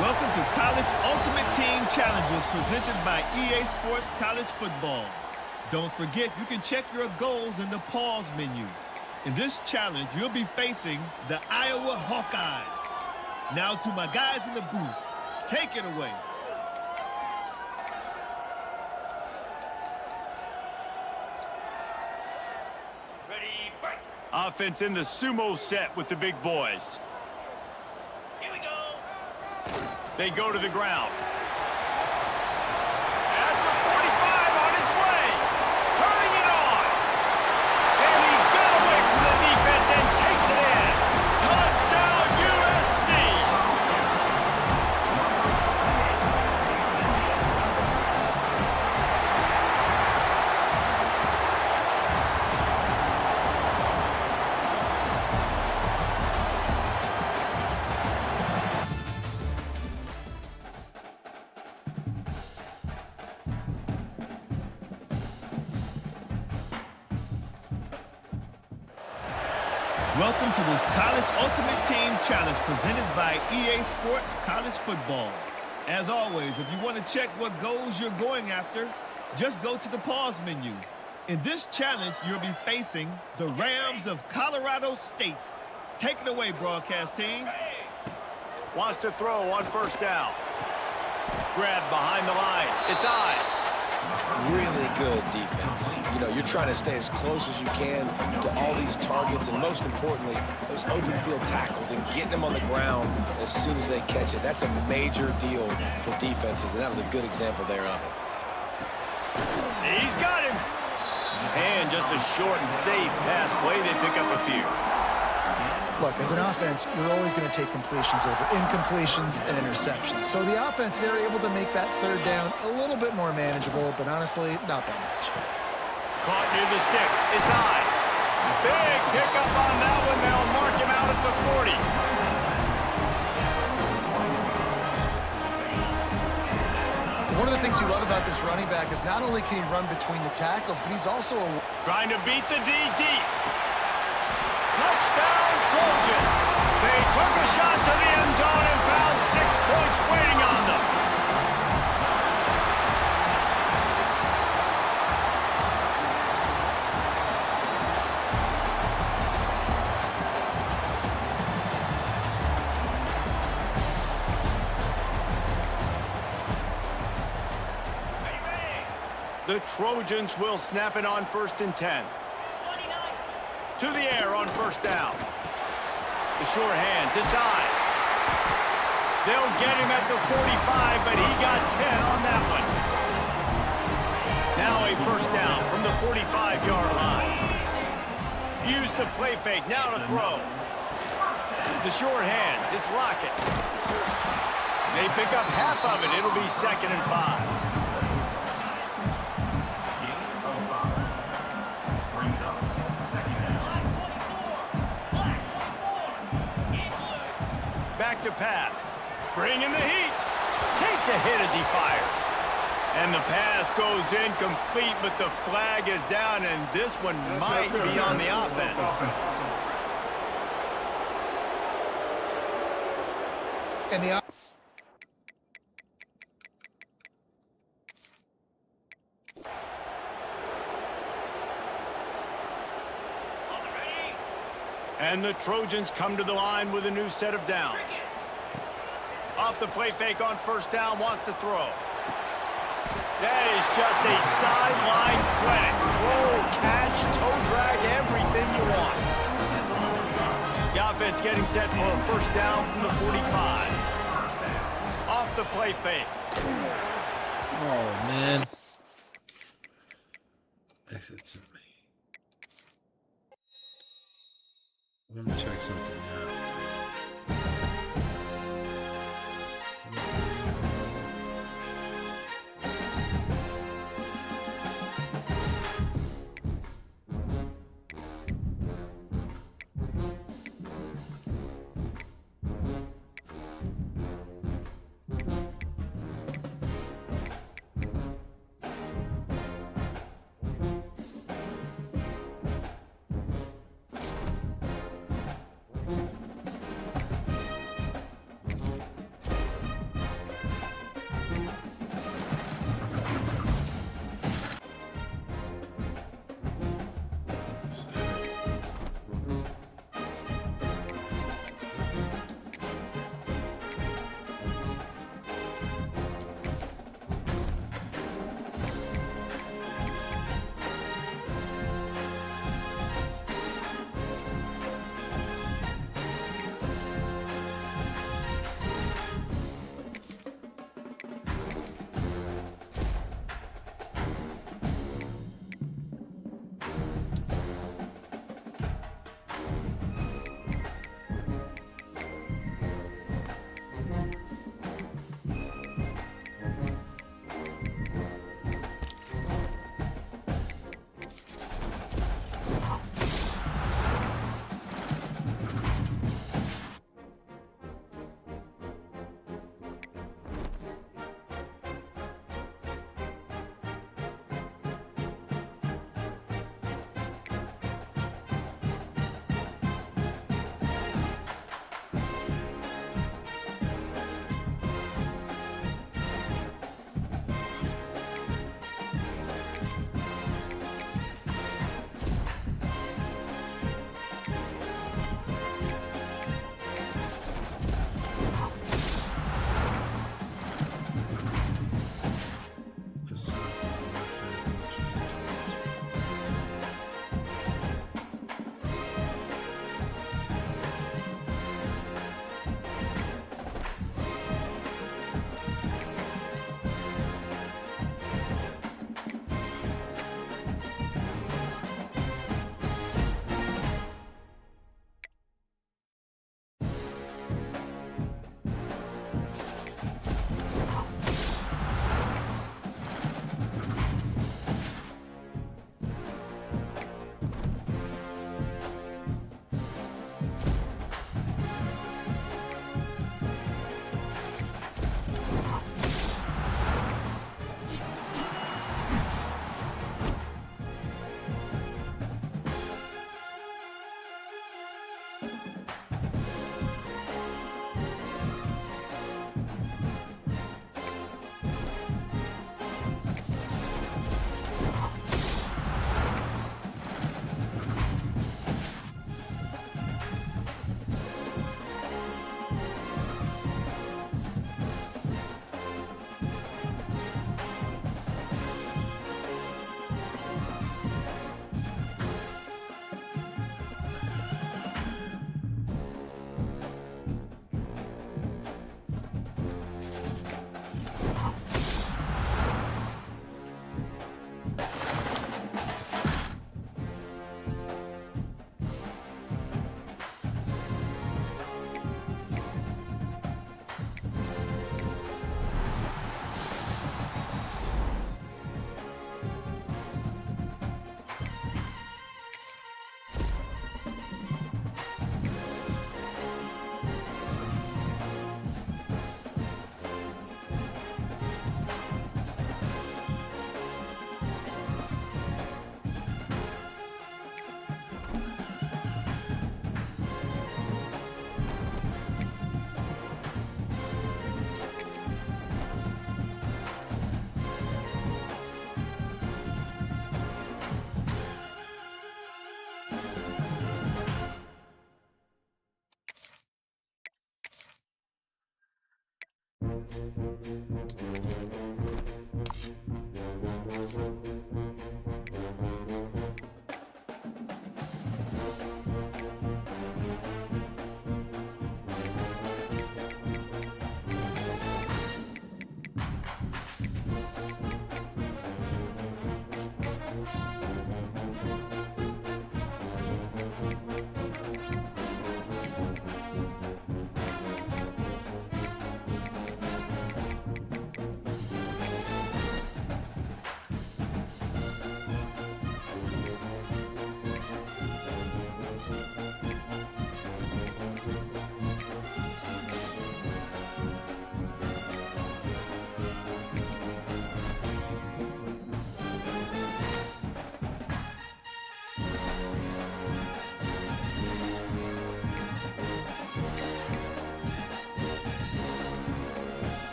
Welcome to College Ultimate Team Challenges presented by EA Sports College Football. Don't forget, you can check your goals in the pause menu. In this challenge, you'll be facing the Iowa Hawkeyes. Now to my guys in the booth, take it away. Ready, break. Offense in the sumo set with the big boys. Here we go. They go to the ground. At the 45 on his way. Turning it on. And he got away from the defense and takes it in. Touchdown, USC. Welcome to this College Ultimate Team Challenge presented by EA Sports College Football. As always, if you want to check what goals you're going after, just go to the pause menu. In this challenge, you'll be facing the Rams of Colorado State. Take it away, broadcast team. Wants to throw on first down. Grab behind the line. It's eyes. Really good defense. You know, you're trying to stay as close as you can to all these targets, and most importantly, those open field tackles and getting them on the ground as soon as they catch it. That's a major deal for defenses, and that was a good example there of it. He's got him. And just a short and safe pass play. They pick up a few. Look, as an offense, you're always going to take completions over incompletions and interceptions. So the offense, they're able to make that third down a little bit more manageable, but honestly, not that much. Caught near the sticks. It's eyes. Big pickup on that one. They'll mark him out at the 40. One of the things you love about this running back is not only can he run between the tackles, but he's also trying to beat the D deep. Touchdown, Trojans. They took a shot to the end zone and found 6 points waiting on them. The Trojans will snap it on 1st and 10. To the air on first down. The short hands, it's eyes. They'll get him at the 45, but he got 10 on that one. Now a first down from the 45-yard line. Use the play fake, now to throw. The short hands, it's Lockett. They pick up half of it, it'll be 2nd and 5. Back to pass. Bringing the heat. Takes a hit as he fires. And the pass goes incomplete, but the flag is down, and this one might be on the offense. and the And the Trojans come to the line with a new set of downs. Off the play fake on first down, wants to throw. That is just a sideline credit. Throw, catch, toe drag, everything you want. The offense getting set for a first down from the 45. Off the play fake. Oh, man. Exit to me. Let me check something out.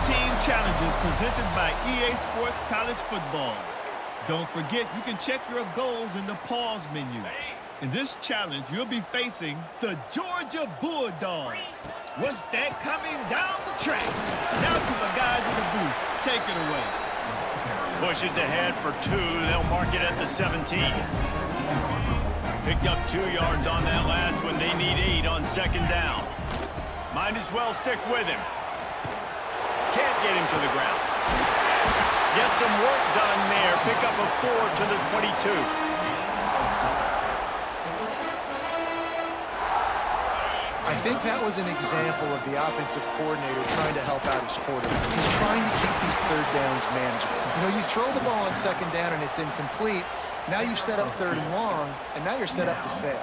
Team Challenges presented by EA Sports College Football. Don't forget, you can check your goals in the pause menu. In this challenge, you'll be facing the Georgia Bulldogs. What's that coming down the track? Now to my guys in the booth. Take it away. Pushes ahead for 2. They'll mark it at the 17. Picked up 2 yards on that last one. They need 8 on second down. Might as well stick with him. Can't get him to the ground. Get some work done there. Pick up a 4 to the 22. I think that was an example of the offensive coordinator trying to help out his quarterback. He's trying to keep these third downs manageable. You know, you throw the ball on second down and it's incomplete. Now you've set up 3rd and long, and now you're set up to fail.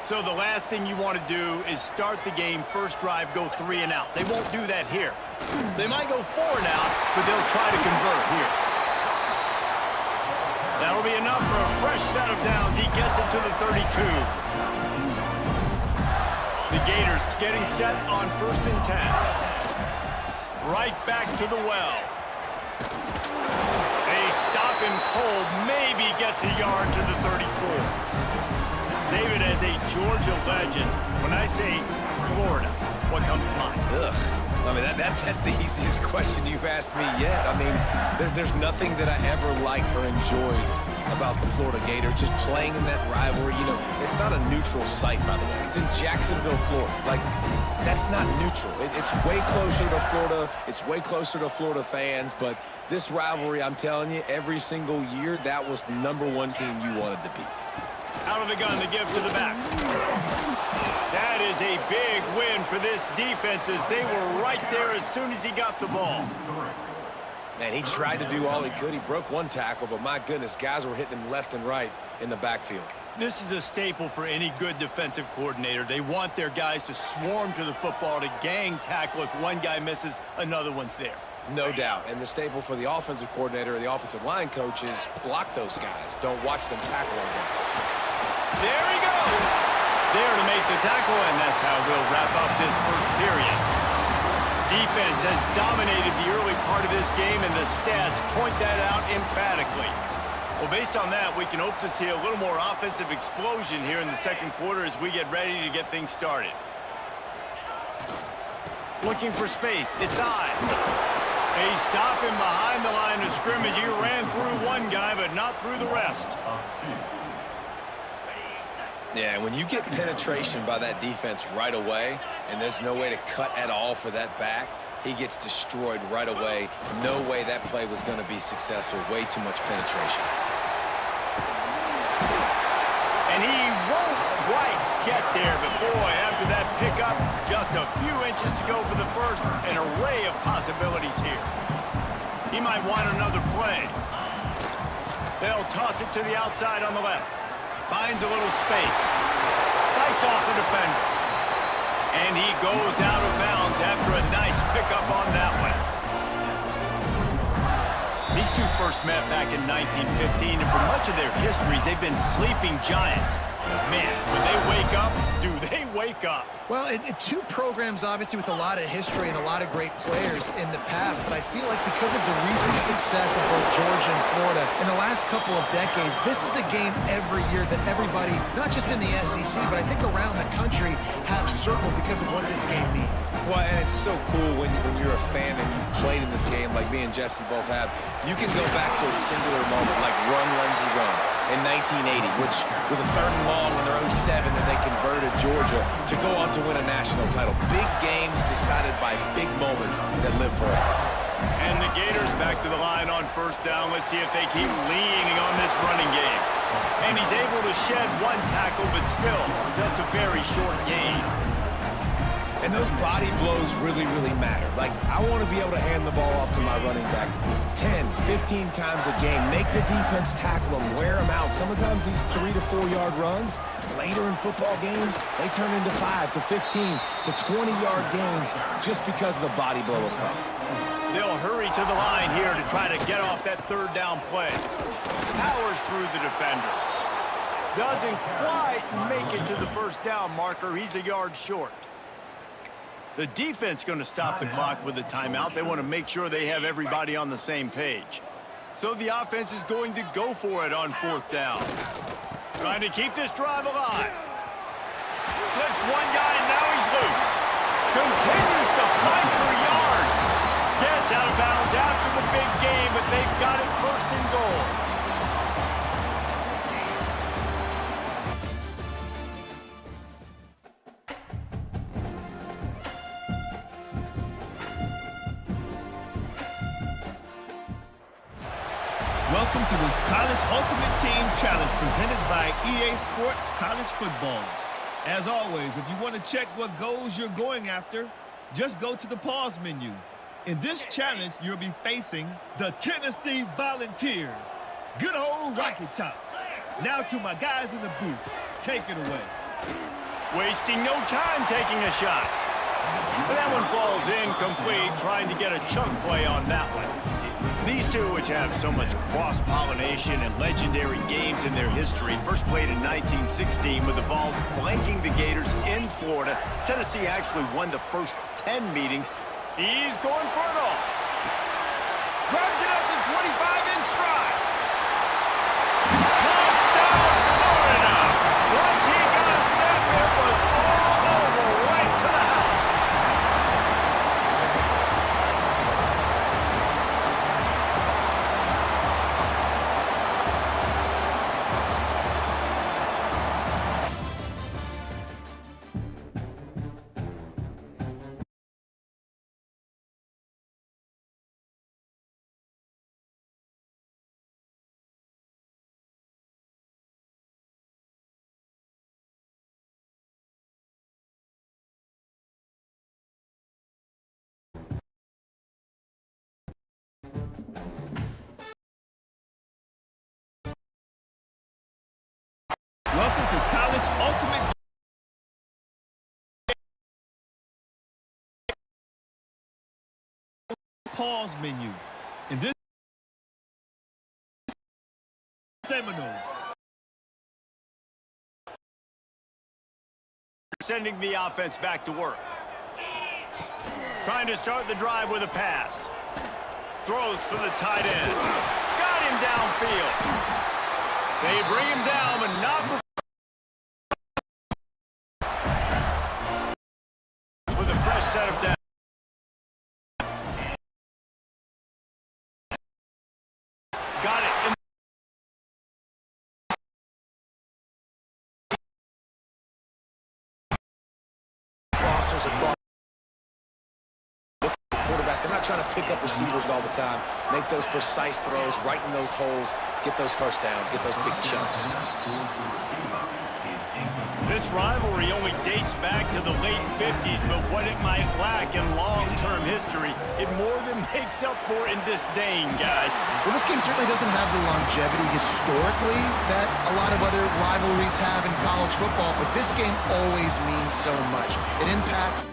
So the last thing you want to do is start the game, first drive, go 3 and out. They won't do that here. They might go 4 and out, but they'll try to convert here. That'll be enough for a fresh set of downs. He gets it to the 32. The Gators getting set on 1st and 10. Right back to the well. They stop him cold, maybe gets a yard to the 34. David, as a Georgia legend, when I say Florida, what comes to mind? Ugh. I mean, that's the easiest question you've asked me yet. I mean, there's nothing that I ever liked or enjoyed about the Florida Gators, just playing in that rivalry. You know, it's not a neutral site, by the way. It's in Jacksonville, Florida. Like, that's not neutral. It's way closer to Florida. It's way closer to Florida fans. But this rivalry, I'm telling you, every single year, that was the #1 team you wanted to beat. Out of the gun to give to the back. That is a big win for this defense as they were right there as soon as he got the ball. Man, he tried to do all he could. He broke 1 tackle, but my goodness, guys were hitting him left and right in the backfield. This is a staple for any good defensive coordinator. They want their guys to swarm to the football, to gang tackle. If one guy misses, another one's there. No doubt. And the staple for the offensive coordinator or the offensive line coach is block those guys. Don't watch them tackle our guys. There he goes. There to make the tackle, and that's how we'll wrap up this first period. Defense has dominated the early part of this game, and the stats point that out emphatically. Well, based on that, we can hope to see a little more offensive explosion here in the second quarter as we get ready to get things started. Looking for space. It's I. They stop him behind the line of scrimmage. He ran through one guy, but not through the rest. Yeah, when you get penetration by that defense right away, and there's no way to cut at all for that back, he gets destroyed right away. No way that play was going to be successful. Way too much penetration. And he won't quite get there, but boy, after that pickup, just a few inches to go for the first. An array of possibilities here. He might want another play. They'll toss it to the outside on the left. Finds a little space. Fights off the defender. And he goes out of bounds after a nice pickup on that one. These two first met back in 1915, and for much of their histories, they've been sleeping giants. Man, when they wake up, do they wake up? Well, two programs, obviously, with a lot of history and a lot of great players in the past, but I feel like because of the recent success of both Georgia and Florida in the last couple of decades, this is a game every year that everybody, not just in the SEC, but I think around the country, have circled because of what this game means. Well, and it's so cool when you're a fan and you played in this game like me and Jesse both have. You can go back to a singular moment like Run, Lindsey, Run in 1980, which was a 3rd and long in their own 7 that they converted Georgia to go on to win a national title. Big games decided by big moments that live forever. And the Gators back to the line on first down. Let's see if they keep leaning on this running game. And he's able to shed one tackle, but still just a very short gain. And those body blows really, really matter. Like, I want to be able to hand the ball off to my running back 10, 15 times a game. Make the defense tackle them, wear them out. Sometimes these 3 to 4 yard runs, later in football games, they turn into 5 to 15 to 20-yard gains just because of the body blow effect. They'll hurry to the line here to try to get off that 3rd down play. Powers through the defender. Doesn't quite make it to the first down marker. He's a yard short. The defense going to stop the clock with a timeout. They want to make sure they have everybody on the same page. So the offense is going to go for it on 4th down. Trying to keep this drive alive. Slips one guy, and now he's loose. Continues to fight for yards. Gets out of bounds after the big game, but they've got it 1st and goal. Welcome to this College Ultimate Team Challenge presented by EA Sports College Football. As always, if you want to check what goals you're going after, just go to the pause menu. In this challenge, you'll be facing the Tennessee Volunteers. Good old Rocket Top. Now to my guys in the booth. Take it away. Wasting no time taking a shot. And that one falls incomplete, trying to get a chunk play on that one. These two, which have so much cross-pollination and legendary games in their history, first played in 1916 with the Vols blanking the Gators in Florida. Tennessee actually won the first 10 meetings. He's going for it all. Grabs it up to 25 in stride. Touchdown, Florida! Once he got a step, it was all over, right to the house. Welcome to College Ultimate Pause menu. In this Seminoles. Sending the offense back to work. Trying to start the drive with a pass. Throws for the tight end. Got him downfield. They bring him down, but not with a fresh set of downs. Got it. Crossers across. Quarterback, they're not trying to pick up receivers all the time. Make those precise throws, right in those holes, get those first downs, get those big chunks. This rivalry only dates back to the late 50s, but what it might lack in long-term history, it more than makes up for in disdain, guys. Well, this game certainly doesn't have the longevity historically that a lot of other rivalries have in college football, but this game always means so much. It impacts